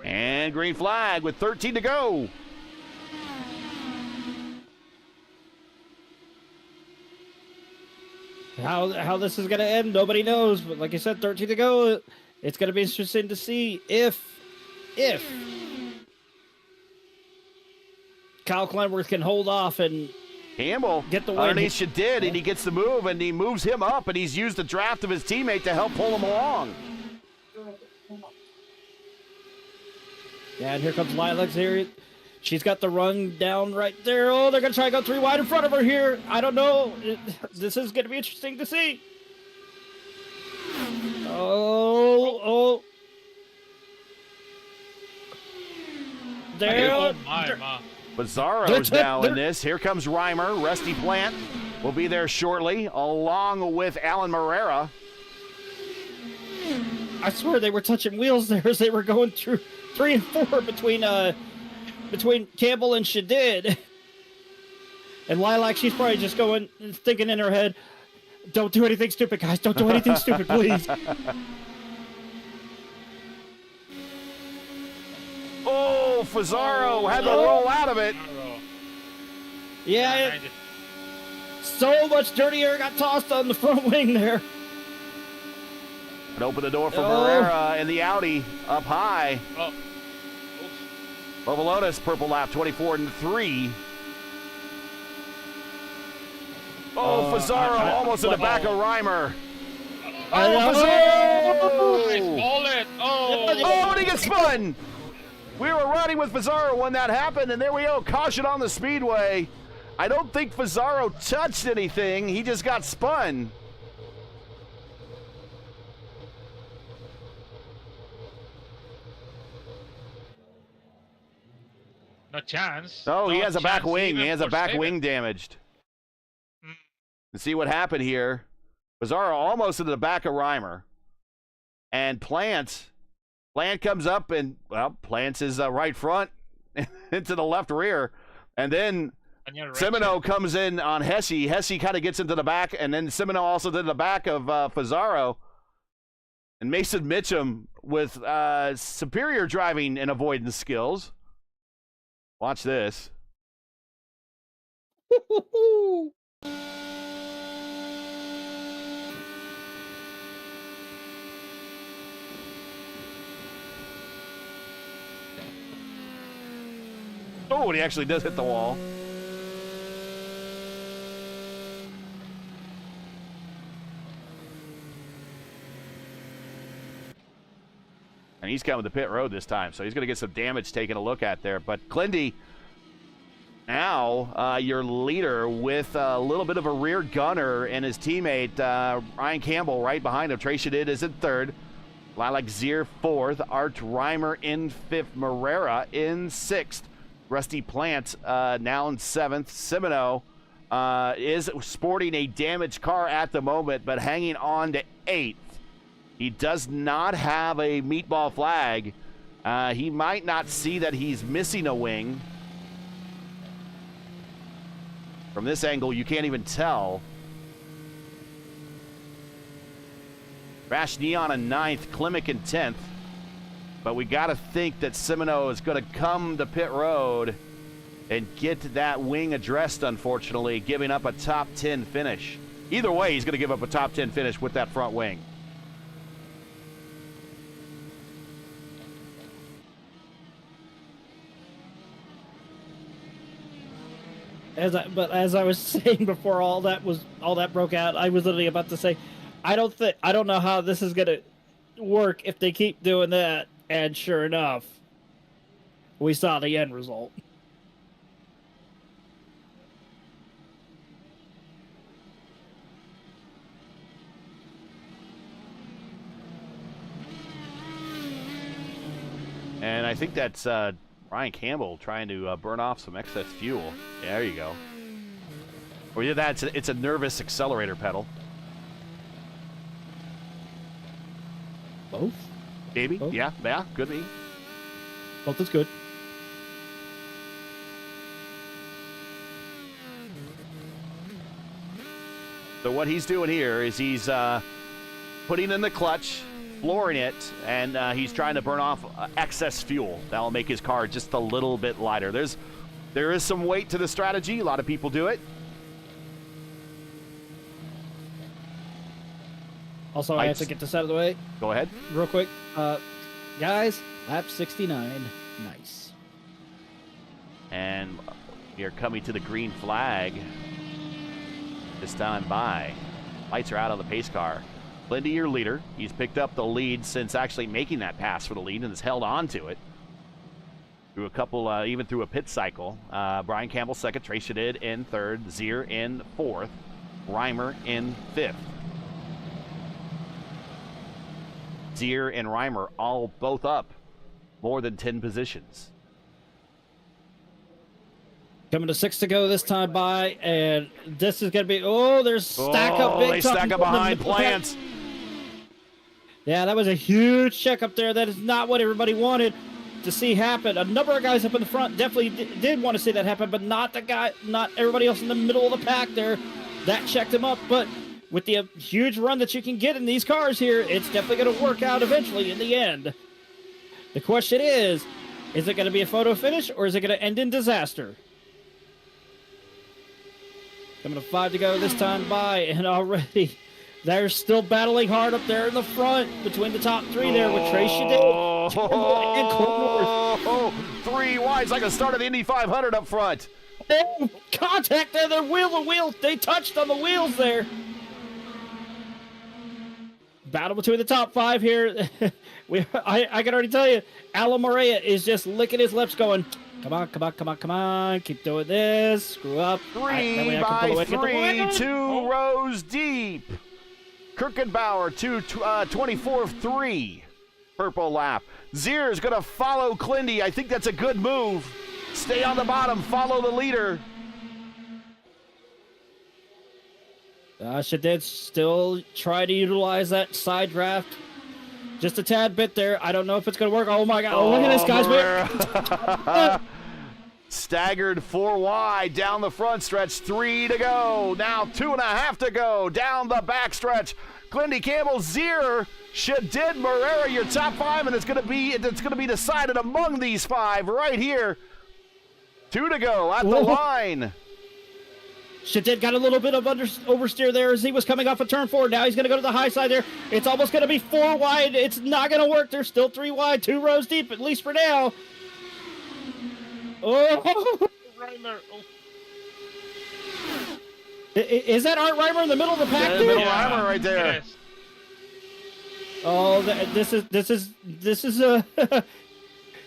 And green flag with 13 to go. How this is going to end, nobody knows. But like I said, 13 to go. It's going to be interesting to see if Kyle Kleinworth can hold off and Campbell get the win. Underneath Shadid, and he gets the move, and he moves him up, and he's used the draft of his teammate to help pull him along. Yeah, and here comes Lilacs here. She's got the run down right there. Oh, they're going to try to go 3 wide in front of her here. I don't know. This is going to be interesting to see. Oh. There. Oh, my. Bizarro's now in this. Here comes Reimer. Rusty Plant will be there shortly, along with Alan Morera. I swear they were touching wheels there as they were going through 3 and 4 between Campbell and Shadid. And Lilac, she's probably just thinking in her head, don't do anything stupid, guys. Don't do anything stupid, please. Oh, Fazaro had to roll out of it. Yeah, so much dirty air got tossed on the front wing there. And open the door for Morera in the Audi up high. Oh. Lovalonis, purple lap, 24 and 3. Oh, Fazaro almost in the back of Reimer. Oh, Fazaro! Nice bullet. Oh, and he gets spun. We were riding with Fazaro when that happened, and there we go. Caution on the speedway. I don't think Fazaro touched anything. He just got spun. No chance. Oh, he No has a back chance wing. even He has a for back saving. wing damaged. Mm. Let's see what happened here. Fazaro almost into the back of Reimer. And Plant comes up and, well, Plant's his right front into the left rear. And then And you're right. Semino comes in on Hesse. Hesse kind of gets into the back, and then Semino also did the back of Fazaro. And Mason Mitchum with superior driving and avoidance skills. Watch this. Oh, and he actually does hit the wall. And he's coming to pit road this time, so he's going to get some damage taken a look at there. But Clindy, now your leader with a little bit of a rear gunner and his teammate, Ryan Campbell, right behind him. Trey Shadid is in third. Lilac Zier fourth. Art Reimer in fifth. Morera in sixth. Rusty Plant now in seventh. Semino is sporting a damaged car at the moment, but hanging on to eighth. He does not have a meatball flag. He might not see that he's missing a wing. From this angle, you can't even tell. Rash Neon in ninth, Klimek in 10th. But we got to think that Semino is going to come to pit road and get that wing addressed, unfortunately, giving up a top 10 finish. Either way, he's going to give up a top 10 finish with that front wing. As I was saying before all that broke out, I was literally about to say, I don't know how this is gonna work if they keep doing that. And sure enough, we saw the end result. And I think that's Ryan Campbell trying to burn off some excess fuel. Yeah, there you go. Or either that, it's a nervous accelerator pedal. Both? Maybe. Both? Yeah, could be. Both is good. So what he's doing here is he's putting in the clutch, flooring it, and he's trying to burn off excess fuel. That'll make his car just a little bit lighter. There is some weight to the strategy. A lot of people do it. Also, I have to get this out of the way Go ahead. real quick. Guys, lap 69. Nice. And you're coming to the green flag this time by. Lights are out on the pace car. Lindy, your leader. He's picked up the lead since actually making that pass for the lead and has held on to it. Through a couple, even through a pit cycle. Brian Campbell second, Trey Shadid in third, Zier in fourth, Reimer in fifth. Zier and Reimer both up more than 10 positions. Coming to 6 to go this time by, and this is going to be, there's stack up big They time stack up behind Plants. Yeah, that was a huge check up there. That is not what everybody wanted to see happen. A number of guys up in the front definitely did want to see that happen, but not everybody else in the middle of the pack there. That checked him up, but with the huge run that you can get in these cars here, it's definitely going to work out eventually in the end. The question is it going to be a photo finish, or is it going to end in disaster? Coming to 5 to go this time by, and already they're still battling hard up there in the front between the top 3 there with Trey Shadid and Cole North. 3 wides like the start of the Indy 500 up front. Oh, contact there, their wheel, they touched on the wheels there. battle between the top 5 here. I can already tell you, Alan Morea is just licking his lips going, come on, come on, come on, come on. Keep doing this. Screw up. 3 by 3, 2 rows deep. Kirkenbauer, 24.3. Purple lap. Zier is going to follow Clindy. I think that's a good move. Stay on the bottom. Follow the leader. Shadid still try to utilize that side draft. Just a tad bit there. I don't know if it's going to work. Oh, my God. Oh, look at this, guys. Staggered 4 wide down the front stretch. 3 to go. Now 2.5 to go. Down the back stretch. Clindy, Campbell, Zier, Shadid, Moreira, your top 5, and it's going to be decided among these 5 right here. 2 to go at the line. Shadid got a little bit of oversteer there as he was coming off of turn 4. Now he's going to go to the high side there. It's almost going to be 4 wide. It's not going to work. There's still 3 wide, 2 rows deep, at least for now. Oh! Reimer. Is that Art Reimer in the middle of the pack? Yeah, middle Reimer right there. Yes. Oh, this is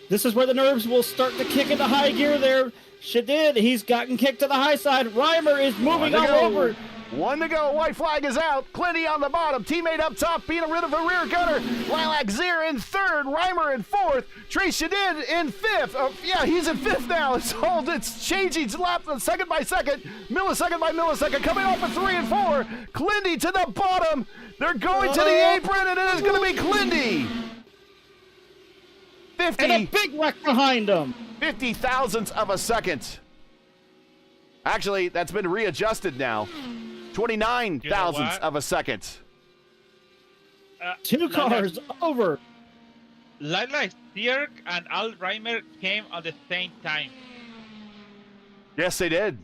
this is where the nerves will start to kick into high gear there. Shadid, he's gotten kicked to the high side. Reimer is moving all over. 1 to go. White flag is out. Clindy on the bottom. Teammate up top being rid of a rear gunner. Lilac Zier in 3rd. Reimer in 4th. Trace Shadid in 5th. He's in 5th now. It's changing lap second by second. Millisecond by millisecond. Coming off of 3 and 4. Clindy to the bottom. They're going to the apron, and it is going to be Clindy. 50. And a big wreck behind him. 50 thousandths of a second. Actually, that's been readjusted now. 29 thousandths of a second. 2 cars over. Lilac Zier and Al Reimer came at the same time. Yes, they did.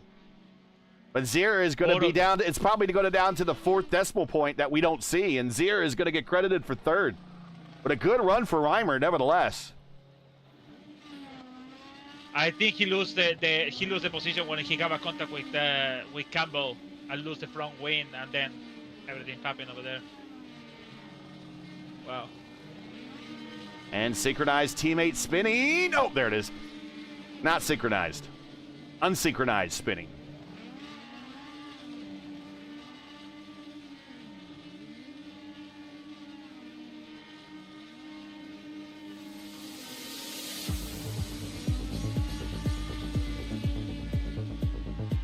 But Zier is going to be down. It's probably going to go down to the 4th decimal point that we don't see, and Zier is going to get credited for 3rd. But a good run for Reimer, nevertheless. I think he lose the position when he got a contact with Campbell and lose the front wing, and then everything happened over there. Wow. And synchronized teammate spinning. Oh, there it is. Not synchronized. Unsynchronized spinning.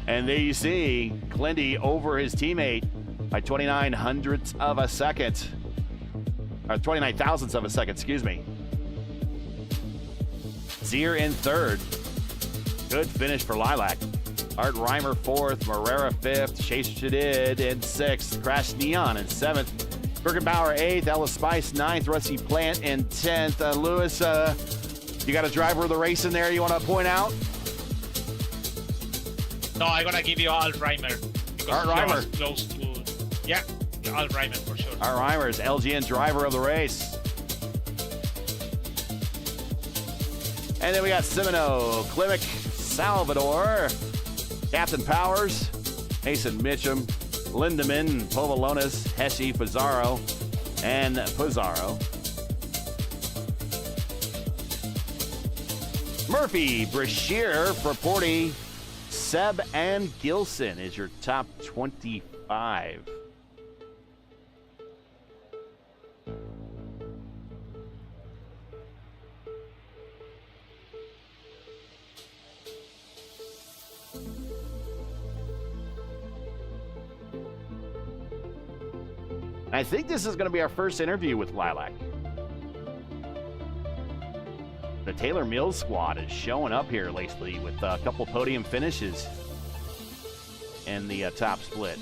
And there you see Clindy over his teammate by 29 hundredths of a second. Or 29 thousandths of a second, excuse me. Zier in 3rd. Good finish for Lilac. Art Reimer 4th, Moreira 5th, Chase Shadid in 6th, Crash Neon in 7th, Kirkenbauer 8th, Ella Spice 9th, Rusty Plant in 10th. Lewis, you got a driver of the race in there you want to point out? No, I'm gonna give you Al Reimer. Art Reimer. Close to, Al Reimer for sure. Art Reimer is LGN driver of the race. And then we got Simino, Klimek, Salvador, Captain Powers, Mason Mitchum, Lindemann, Povolonis, Hessie, Pizarro, and Pizarro. Murphy, Brashear, Fraporti, Seb, and Gilson is your top 25. I think this is going to be our first interview with Lilac. The Taylor Mills squad is showing up here lately with a couple podium finishes in the top split.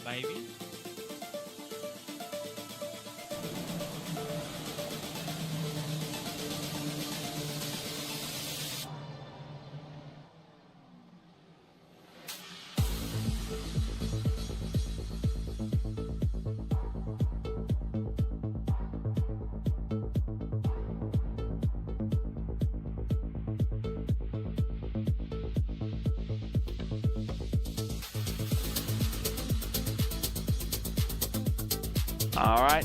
Maybe. All right.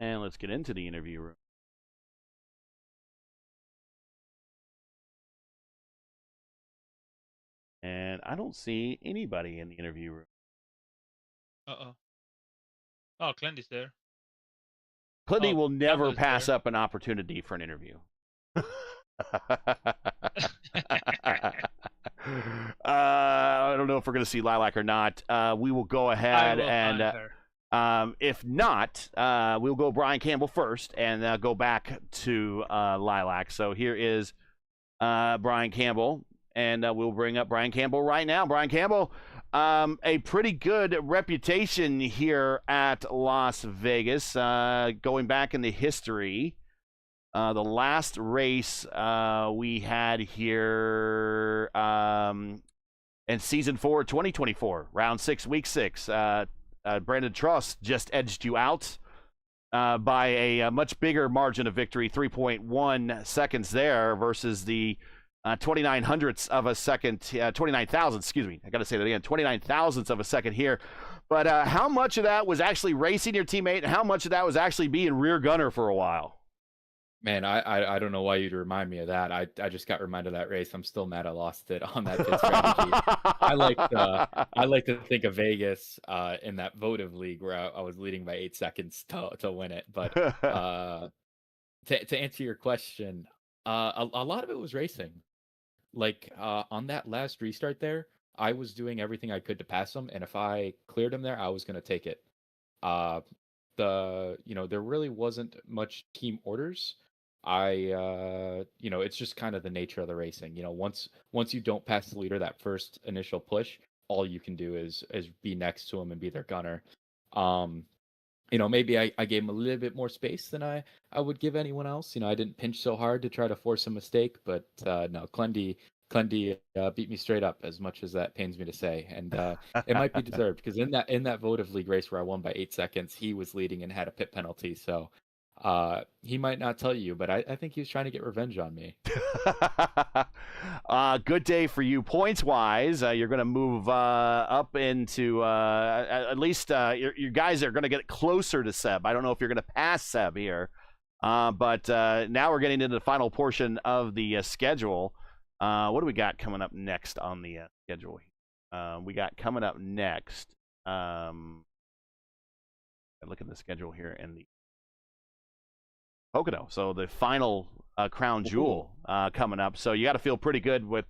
And let's get into the interview room. And I don't see anybody in the interview room. Uh-oh. Oh, Clendy's there. Clinty will never Campbell's pass there. up an opportunity for an interview. I don't know if we're going to see Lilac or not. We will go ahead I will and find her. if not, we'll go Brian Campbell first and go back to Lilac. So here is Brian Campbell, and we'll bring up Brian Campbell right now. Brian Campbell, a pretty good reputation here at Las Vegas, going back in the history. The last race we had here in Season 4, 2024, Round 6, Week 6. Brandon Truss just edged you out by a much bigger margin of victory, 3.1 seconds there versus the 29 hundredths of a second, 29 thousandths, excuse me. I got to say that again, 29 thousandths of a second here. But how much of that was actually racing your teammate, and how much of that was actually being rear gunner for a while? Man, I don't know why you'd remind me of that. I just got reminded of that race. I'm still mad I lost it on that pit strategy. I like to think of Vegas in that votive league where I was leading by 8 seconds to win it. But to answer your question, a lot of it was racing. Like on that last restart there, I was doing everything I could to pass him, and if I cleared him there, I was going to take it. There really wasn't much team orders. It's just kind of the nature of the racing. Once you don't pass the leader that first initial push, all you can do is be next to him and be their gunner. Maybe I gave him a little bit more space than I would give anyone else. I didn't pinch so hard to try to force a mistake, but no, Clendy beat me straight up, as much as that pains me to say, and it might be deserved, because in that votive league race where I won by 8 seconds, he was leading and had a pit penalty. So he might not tell you, but I think he was trying to get revenge on me. Good day for you points wise. You're going to move up into at least your guys are going to get closer to Seb. I don't know if you're going to pass Seb here, but now we're getting into the final portion of the schedule. What do we got coming up next on the schedule? We got coming up next. Look at the schedule here in the Pocono. So the final crown jewel coming up. So you got to feel pretty good with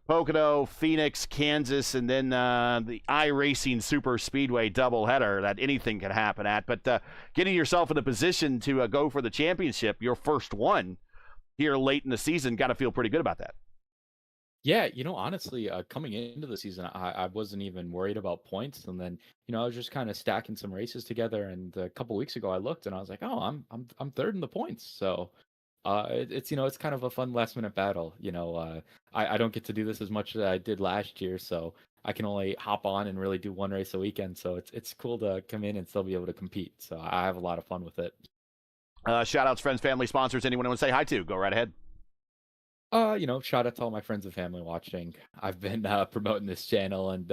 Pocono, Phoenix, Kansas, and then the iRacing Super Speedway doubleheader that anything can happen at. But getting yourself in a position to go for the championship, your first one here late in the season, got to feel pretty good about that. Yeah, honestly, coming into the season, I wasn't even worried about points, and then I was just kind of stacking some races together. And a couple weeks ago, I looked and I was like, oh, I'm third in the points. So it's kind of a fun last minute battle. I don't get to do this as much as I did last year, so I can only hop on and really do one race a weekend. So it's cool to come in and still be able to compete. So I have a lot of fun with it. Shout outs, friends, family, sponsors. Anyone want to say hi to? Go right ahead. Shout out to all my friends and family watching. I've been promoting this channel, and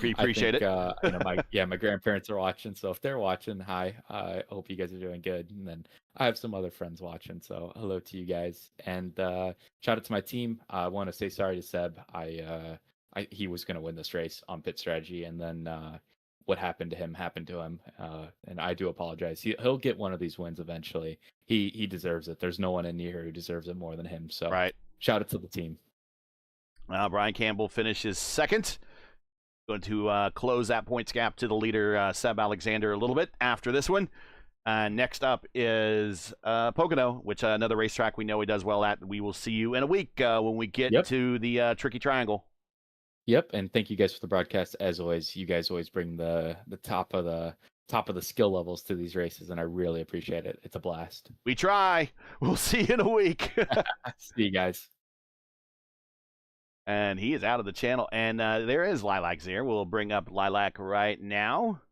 We appreciate it. My grandparents are watching, so if they're watching, hi. I hope you guys are doing good. And then I have some other friends watching, so hello to you guys. And shout out to my team. I want to say sorry to Seb. He was going to win this race on pit strategy, and then what happened to him, and I do apologize. He'll get one of these wins eventually. He deserves it. There's no one in here who deserves it more than him. So right. Shout out to the team. Brian Campbell finishes second. Going to close that points gap to the leader, Seb Alexander, a little bit after this one. Next up is Pocono, which another racetrack we know he does well at. We will see you in a week when we get to the Tricky Triangle. Yep, and thank you guys for the broadcast. As always, you guys always bring the top of the skill levels to these races, and I really appreciate it. It's a blast. We try. We'll see you in a week. See you guys. And he is out of the channel, and there is Lilac here. We'll bring up Lilac right now.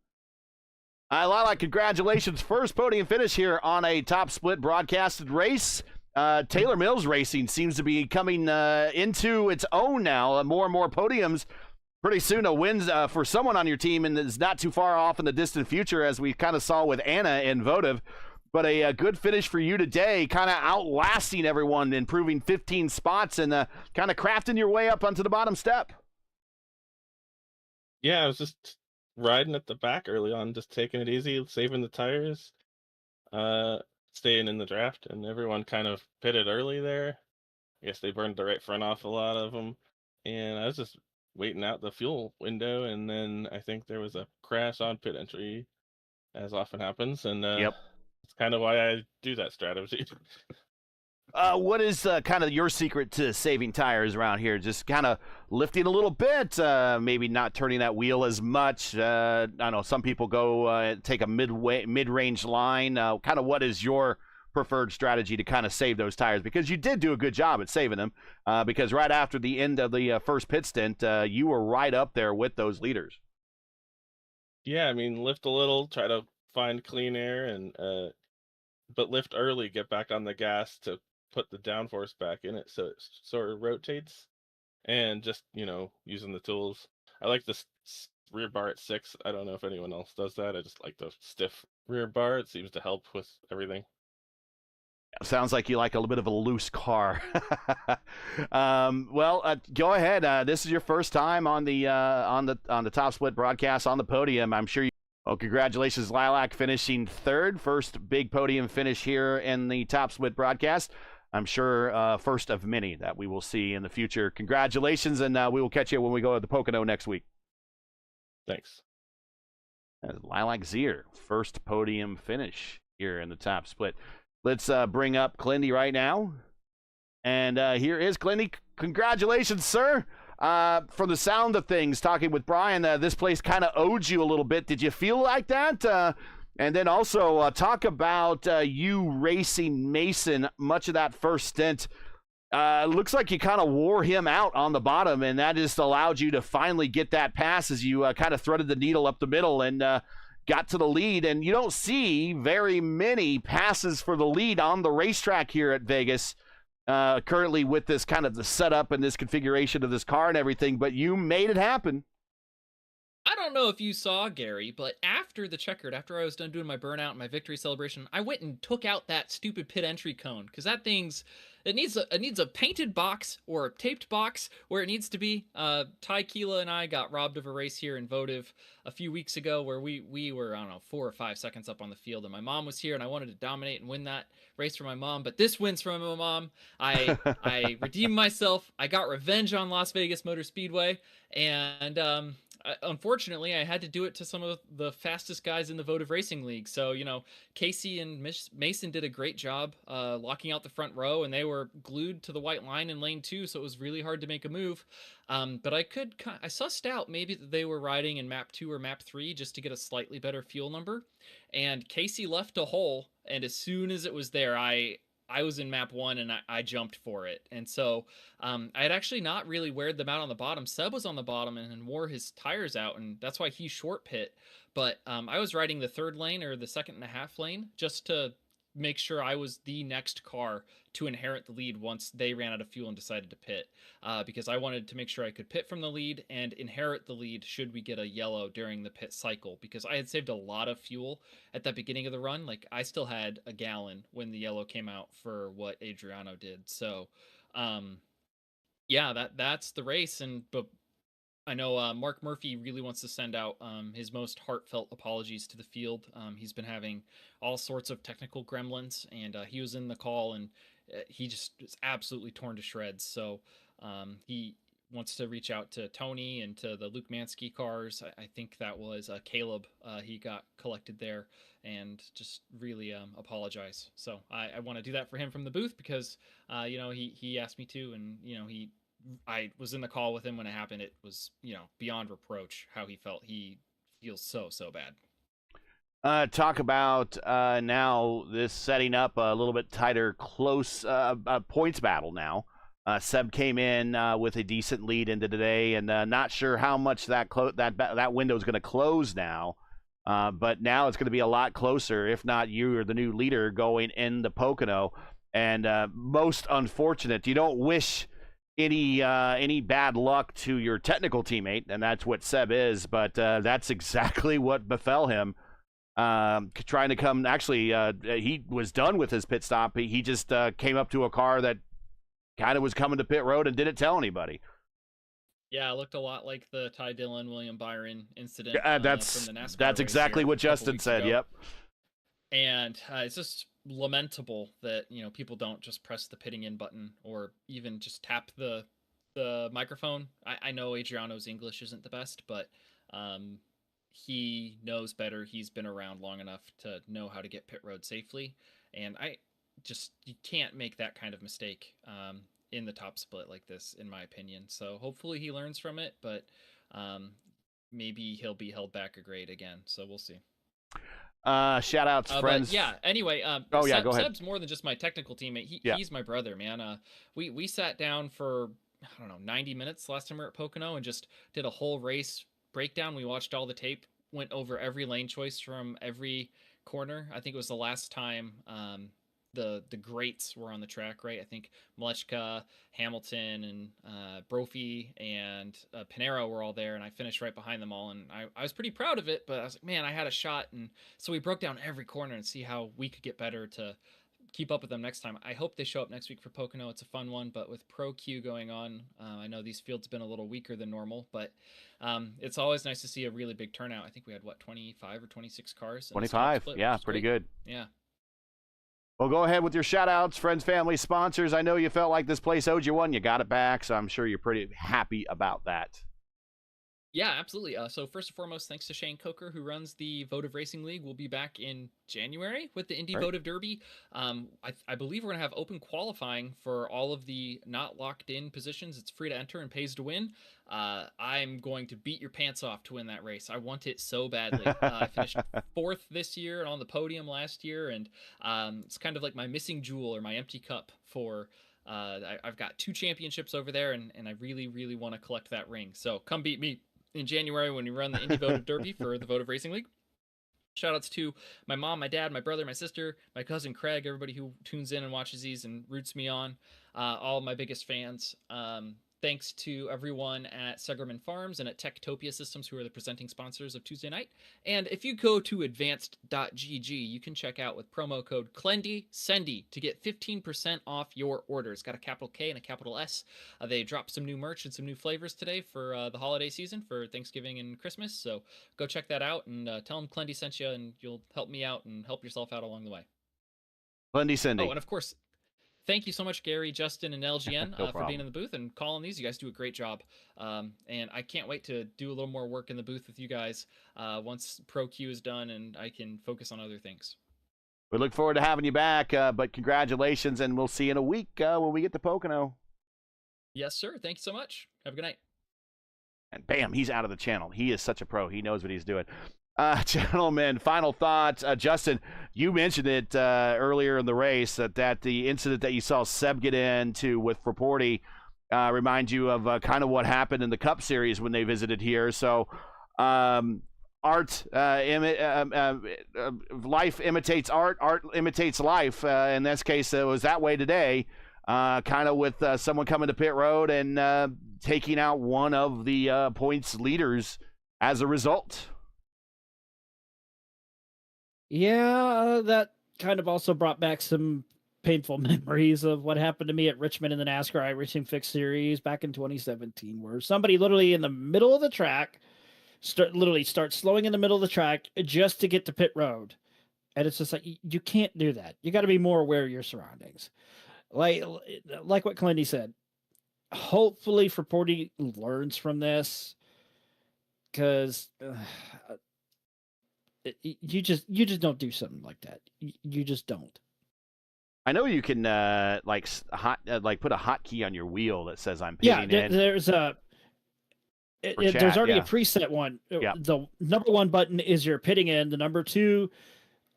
Lilac, congratulations. First podium finish here on a top split broadcasted race. Taylor Mills Racing seems to be coming into its own now. More and more podiums. Pretty soon a win for someone on your team, and is not too far off in the distant future, as we kind of saw with Anna and Votive. But a good finish for you today, kind of outlasting everyone, improving 15 spots, and kind of crafting your way up onto the bottom step. Yeah, I was just riding at the back early on, just taking it easy, saving the tires, staying in the draft, and everyone kind of pitted early there. I guess they burned the right front off, a lot of them, and I was just waiting out the fuel window, and then I think there was a crash on pit entry, as often happens, and Yep. that's kind of why I do that strategy. What is kind of your secret to saving tires around here? Just kind of lifting a little bit, maybe not turning that wheel as much. I know some people go take a mid-range line. Kind of what is your preferred strategy to kind of save those tires? Because you did do a good job at saving them, because right after the end of the first pit stint, you were right up there with those leaders. Yeah, I mean, lift a little, try to find clean air, and but lift early, get back on the gas to put the downforce back in it so it sort of rotates, and just, using the tools. I like this rear bar at 6. I don't know if anyone else does that. I just like the stiff rear bar. It seems to help with everything. Sounds like you like a little bit of a loose car. Well, go ahead. This is your first time on the Top Split broadcast on the podium. I'm sure you. Well, congratulations, Lilac, finishing third. First big podium finish here in the Top Split broadcast. I'm sure first of many that we will see in the future. Congratulations, and we will catch you when we go to the Pocono next week. Thanks. Lilac Zier, first podium finish here in the Top Split. Let's bring up Clindy right now. And here is Clindy. Congratulations, sir. From the sound of things, talking with Brian, this place kind of owed you a little bit. Did you feel like that? And then also talk about you racing Mason much of that first stint. Looks like you kind of wore him out on the bottom, and that just allowed you to finally get that pass as you kind of threaded the needle up the middle and got to the lead. And you don't see very many passes for the lead on the racetrack here at Vegas. Currently with this kind of the setup and this configuration of this car and everything, but you made it happen. I don't know if you saw, Gary, but after I was done doing my burnout and my victory celebration, I went and took out that stupid pit entry cone, because that it needs a painted box or a taped box where it needs to be. Ty Keela and I got robbed of a race here in Votive a few weeks ago where we were, I don't know, 4 or 5 seconds up on the field, and my mom was here, and I wanted to dominate and win that race for my mom, but this wins for my mom. I redeemed myself. I got revenge on Las Vegas Motor Speedway, and unfortunately, I had to do it to some of the fastest guys in the Votive Racing League. So, Casey and Mason did a great job locking out the front row, and they were glued to the white line in lane 2, so it was really hard to make a move. But I sussed out maybe that they were riding in map 2 or map 3 just to get a slightly better fuel number. And Casey left a hole, and as soon as it was there, I was in map 1 and I jumped for it. And so I had actually not really weared them out on the bottom. Seb was on the bottom and wore his tires out, and that's why he short pit. But I was riding the 3rd lane or the 2.5 lane just to make sure I was the next car to inherit the lead once they ran out of fuel and decided to pit, because I wanted to make sure I could pit from the lead and inherit the lead should we get a yellow during the pit cycle, because I had saved a lot of fuel at the beginning of the run. Like, I still had a gallon when the yellow came out for what Adriano did. So yeah, that's the race. But I know Mark Murphy really wants to send out his most heartfelt apologies to the field. He's been having all sorts of technical gremlins, and he was in the call, and he just is absolutely torn to shreds. So he wants to reach out to Tony and to the Luke Mansky cars. I think that was Caleb he got collected there, and just really apologize. So I want to do that for him from the booth, because he asked me to, and I was in the call with him when it happened. It was, beyond reproach how he felt. He feels so bad. Talk about now this setting up a little bit tighter, close points battle now. Seb came in with a decent lead into today, and not sure how much that window is going to close now. But now it's going to be a lot closer. If not, you are the new leader going in the Pocono. and most unfortunate. You don't wish any bad luck to your technical teammate, and that's what Seb is, but that's exactly what befell him. Trying to come, actually, he was done with his pit stop. He just came up to a car that kind of was coming to pit road and didn't tell anybody. Yeah, it looked a lot like the Ty Dillon, William Byron incident. That's from the NASCAR that's race exactly here what a couple Justin weeks said. ago. Yep. And it's just lamentable that people don't just press the pitting in button or even just tap the microphone. I know Adriano's English isn't the best, but he knows better. He's been around long enough to know how to get pit road safely, and you can't make that kind of mistake in the top split like this, in my opinion. So hopefully he learns from it, but maybe he'll be held back a grade again. So we'll see. Shout outs, friends. But yeah. Anyway, go ahead. Seb's more than just my technical teammate. He's my brother, man. We sat down for 90 minutes last time we were at Pocono and just did a whole race breakdown. We watched all the tape, went over every lane choice from every corner. I think it was the last time the greats were on the track, right? I think Mleczka, Hamilton, and Brophy and Pinero were all there, and I finished right behind them all, and I was pretty proud of it, but I was like, man, I had a shot. And so we broke down every corner and see how we could get better to keep up with them next time. I hope they show up next week for Pocono. It's a fun one, but with Pro Q going on, I know these fields have been a little weaker than normal, but it's always nice to see a really big turnout. I think we had 25 or 26 cars. 25, split, yeah, pretty good. Yeah. Well, go ahead with your shout-outs, friends, family, sponsors. I know you felt like this place owed you one. You got it back, so I'm sure you're pretty happy about that. Yeah, absolutely. So first and foremost, thanks to Shane Coker, who runs the Votive Racing League. We'll be back in January with the Indy Votive Derby. I believe we're going to have open qualifying for all of the not locked-in positions. It's free to enter and pays to win. I'm going to beat your pants off to win that race. I want it so badly. I finished 4th this year and on the podium last year, and it's kind of like my missing jewel or my empty cup for... I've got 2 championships over there, and I really, really want to collect that ring. So come beat me in January when we run the Indy Votive Derby for the Votive Racing League. Shoutouts to my mom, my dad, my brother, my sister, my cousin Craig, everybody who tunes in and watches these and roots me on, all my biggest fans. Thanks to everyone at Segerman Farms and at Techtopia Systems, who are the presenting sponsors of Tuesday night. And if you go to advanced.gg, you can check out with promo code CLENDY to get 15% off your order. It's got a capital K and a capital S. They dropped some new merch and some new flavors today for the holiday season for Thanksgiving and Christmas. So go check that out and tell them Clendy sent you, and you'll help me out and help yourself out along the way. Clendy Cindy. Oh, and of course, thank you so much, Gary, Justin, and LGN for being in the booth and calling these. You guys do a great job. And I can't wait to do a little more work in the booth with you guys once Pro Q is done and I can focus on other things. We look forward to having you back, but congratulations, and we'll see you in a week when we get to Pocono. Yes, sir. Thank you so much. Have a good night. And bam, he's out of the channel. He is such a pro. He knows what he's doing. Gentlemen, final thoughts. Justin, you mentioned it earlier in the race that the incident that you saw Seb get into with Fraporti reminds you of kind of what happened in the Cup Series when they visited here. So, life imitates art, art imitates life. In this case, it was that way today, kind of with someone coming to pit road and taking out one of the points leaders as a result. Yeah, that kind of also brought back some painful memories of what happened to me at Richmond in the NASCAR iRacing Fixed Series back in 2017, where somebody literally in the middle of the track starts slowing in the middle of the track just to get to pit road. And it's just like, you can't do that. You got to be more aware of your surroundings. Like what Clendy said, hopefully Fraporti learns from this, because you just don't do something like that. You just don't. I know you can put a hotkey on your wheel that says I'm pitting in. There's a there's already a preset one. Yeah. The number 1 button is your pitting in. The number 2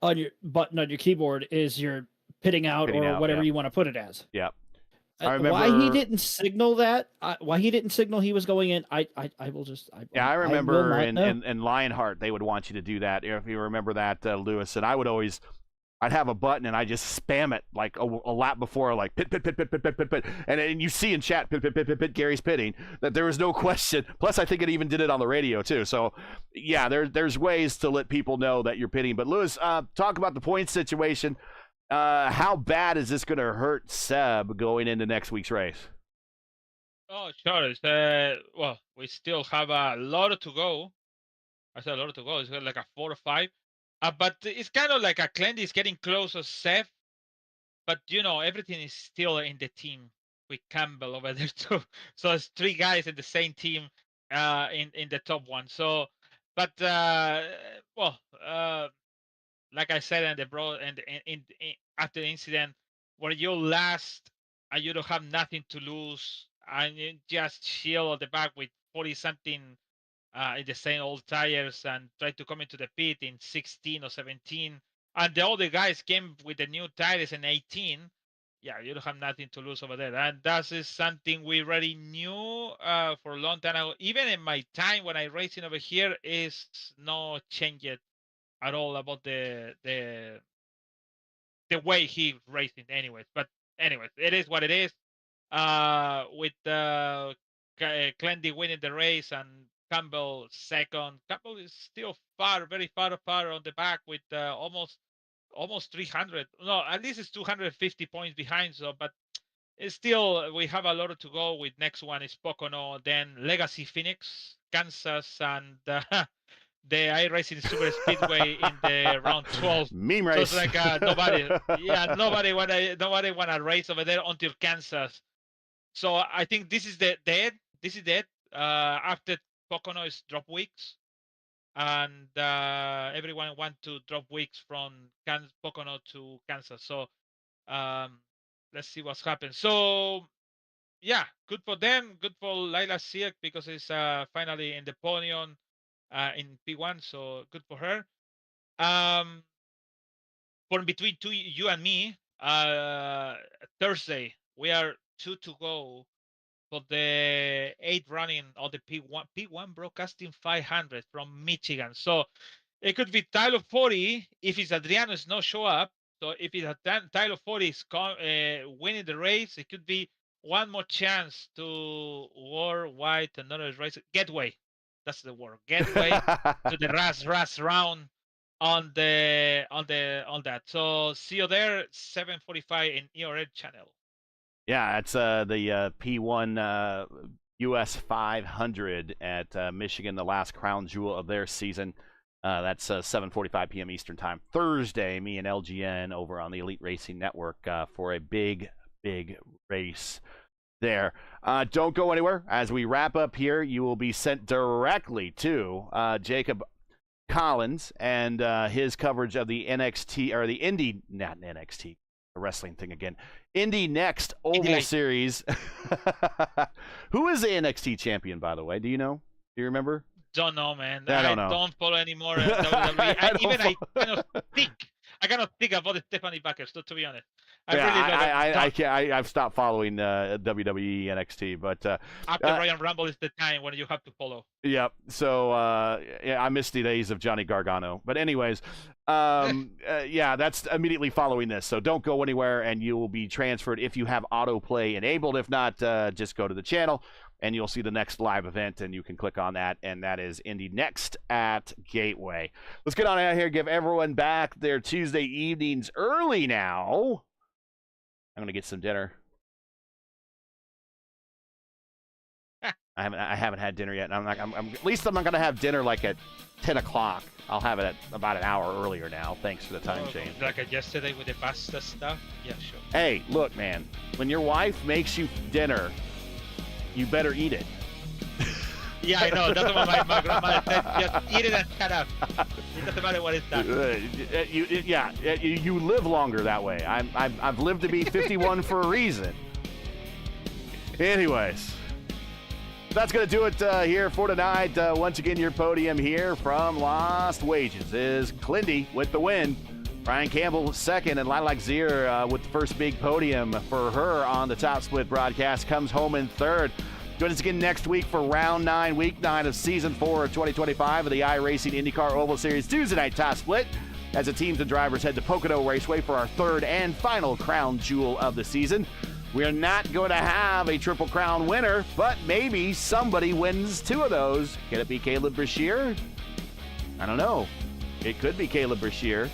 on your button on your keyboard is your pitting out, or whatever you want to put it as. Yeah. I remember why he didn't signal that. Why he didn't signal he was going in. I will just. I remember in Lionheart they would want you to do that. If you remember that, Lewis, and I would always I'd have a button and I just spam it like a lap before, like pit, and you see in chat pit, Gary's pitting, that there was no question. Plus, I think it even did it on the radio too. So, yeah, there's ways to let people know that you're pitting. But Lewis, talk about the point situation. How bad is this going to hurt Seb going into next week's race? Oh, sure. Well, we still have a lot to go. I said a lot to go. It's like a 4 or 5. But it's kind of like a Clendy is getting close to Seth. But, everything is still in the team with Campbell over there, too. So it's 3 guys in the same team in the top one. So, but, like I said, after the incident, where you last and you don't have nothing to lose, and you just chill at the back with 40-something in the same old tires and try to come into the pit in 16 or 17, and the other guys came with the new tires in 18. Yeah, you don't have nothing to lose over there, and that is something we already knew for a long time ago. Even in my time when I racing over here, is no change yet at all about the way he racing. Anyways, it is what it is. With Clendy winning the race and Campbell second. Campbell is still very far on the back with almost 300. No, at least it's 250 points behind. So, but it's still, we have a lot to go. With next one is Pocono, then Legacy Phoenix, Kansas, and the iRacing Super Speedway in the round 12. Meme race. So it's like nobody wanna race over there until Kansas. So I think this is dead. This is dead. After Pocono is drop weeks, and everyone want to drop weeks from Pocono to Kansas. So let's see what's happened. So yeah, good for them. Good for Laila Siak because it's finally in the podium in P1. So good for her. For between you and me, Thursday we are 2 to go for the 8th running of the P1 Broadcasting 500 from Michigan. So it could be Tyler 40 if it's Adriano's no show up. So if it's Tyler 40 is winning the race, it could be one more chance to worldwide another race getaway. That's the word, getaway to the RAS round on that. So see you there, 7:45 in ERL channel. Yeah, it's the P1 US 500 at Michigan, the last crown jewel of their season. That's 7:45 p.m. Eastern Time Thursday. Me and LGN over on the Elite Racing Network for a big race there. Don't go anywhere. As we wrap up here, you will be sent directly to Jacob Collins and his coverage of the NXT or the Indy, not NXT, the wrestling thing again. Indy Next Oval Series. Who is the NXT champion, by the way? Do you know? Do you remember? Don't know, man. I don't know. Don't follow anymore. WWE. I cannot think about the Stephanie Baker, so to be honest. I've stopped following WWE NXT, but after Royal Rumble is the time when you have to follow. Yep. So I missed the days of Johnny Gargano. But anyways, that's immediately following this. So don't go anywhere, and you will be transferred if you have autoplay enabled. If not, just go to the channel, and you'll see the next live event, and you can click on that, and that is Indy Next at Gateway. Let's get on out here, give everyone back their Tuesday evenings early now. I'm gonna get some dinner. I haven't had dinner yet, and at least I'm not gonna have dinner like at 10 o'clock. I'll have it at about an hour earlier now. Thanks for the time change. Like yesterday with the pasta stuff. Yeah, sure. Hey, look, man. When your wife makes you dinner, you better eat it. Yeah, I know. That's what my grandmother said. Just eat it and shut up. It doesn't matter what it's done. You live longer that way. I've lived to be 51 for a reason. Anyways, that's going to do it here for tonight. Once again, your podium here from Lost Wages is Clindy with the win. Brian Campbell second, and Lilac Zier with the first big podium for her on the Top Split broadcast comes home in third. Join us again next week for round 9, week 9 of season 4 of 2025 of the iRacing IndyCar Oval Series Tuesday night Top Split. as the teams and drivers head to Pocono Raceway for our third and final crown jewel of the season. We're not going to have a Triple Crown winner, but maybe somebody wins 2 of those. Can it be Caleb Brashear? I don't know. It could be Caleb Brashear.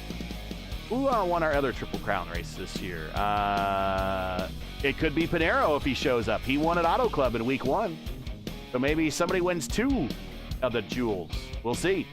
Who won our other Triple Crown race this year? It could be Pinero if he shows up. He won at Auto Club in week 1. So maybe somebody wins 2 of the jewels. We'll see.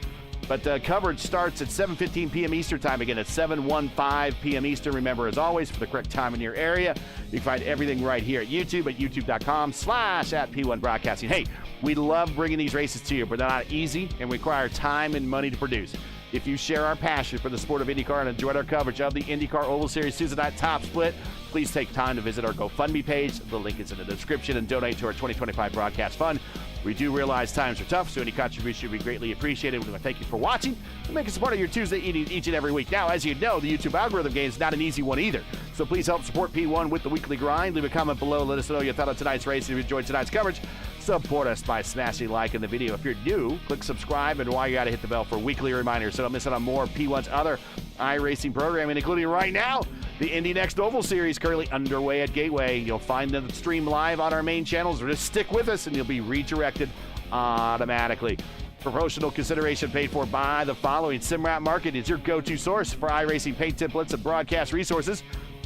But coverage starts at 7:15 p.m. Eastern time. Again, at 7:15 p.m. Eastern. Remember, as always, for the correct time in your area, you can find everything right here at YouTube at youtube.com/@P1 Broadcasting. Hey, we love bringing these races to you, but they're not easy and require time and money to produce. If you share our passion for the sport of IndyCar and enjoyed our coverage of the IndyCar Oval Series Tuesday night top split, please take time to visit our GoFundMe page. The link is in the description, and donate to our 2025 broadcast fund. We do realize times are tough, so any contribution would be greatly appreciated. We want to thank you for watching and make us a part of your Tuesday eating each and every week. Now, as you know, the YouTube algorithm game is not an easy one either. So please help support P1 with the weekly grind. Leave a comment below. Let us know your thought on tonight's race. If you enjoyed tonight's coverage, support us by smashing like in the video. If you're new, click subscribe, and while you got to hit the bell for weekly reminders so don't miss out on more P1's other iRacing programming, including right now, the Indy Next Oval Series currently underway at Gateway. You'll find them stream live on our main channels, or just stick with us and you'll be redirected automatically. Promotional consideration paid for by the following. SimWrap Market is your go-to source for iRacing paint templates and broadcast resources.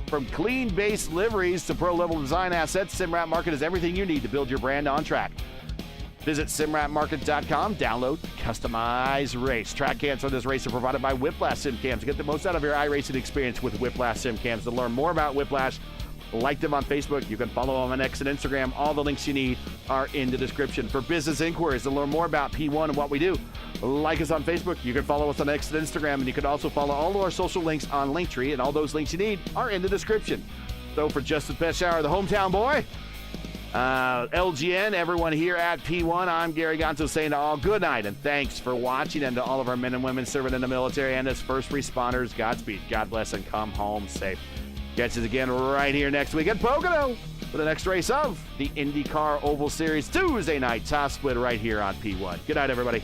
From clean base liveries to pro-level design assets, SimWrap Market is everything you need to build your brand on track. Visit simwrapmarket.com, download, customize, race. Track cams for this race are provided by Whiplash Sim Cams. Get the most out of your iRacing experience with Whiplash Sim Cams. To learn more about Whiplash, like them on Facebook. You can follow them on X and Instagram. All the links you need are in the description. For business inquiries, to learn more about P1 and what we do, like us on Facebook. You can follow us on X and Instagram, and you can also follow all of our social links on Linktree, and all those links you need are in the description. So for Justin Pesciar, the hometown boy, LGN, everyone here at P1, I'm Gary Gonzo saying to all good night and thanks for watching, and to all of our men and women serving in the military and as first responders, Godspeed, God bless, and come home safe. Catch us again right here next week at Pocono for the next race of the IndyCar Oval Series Tuesday night top split right here on P1. Good night, everybody.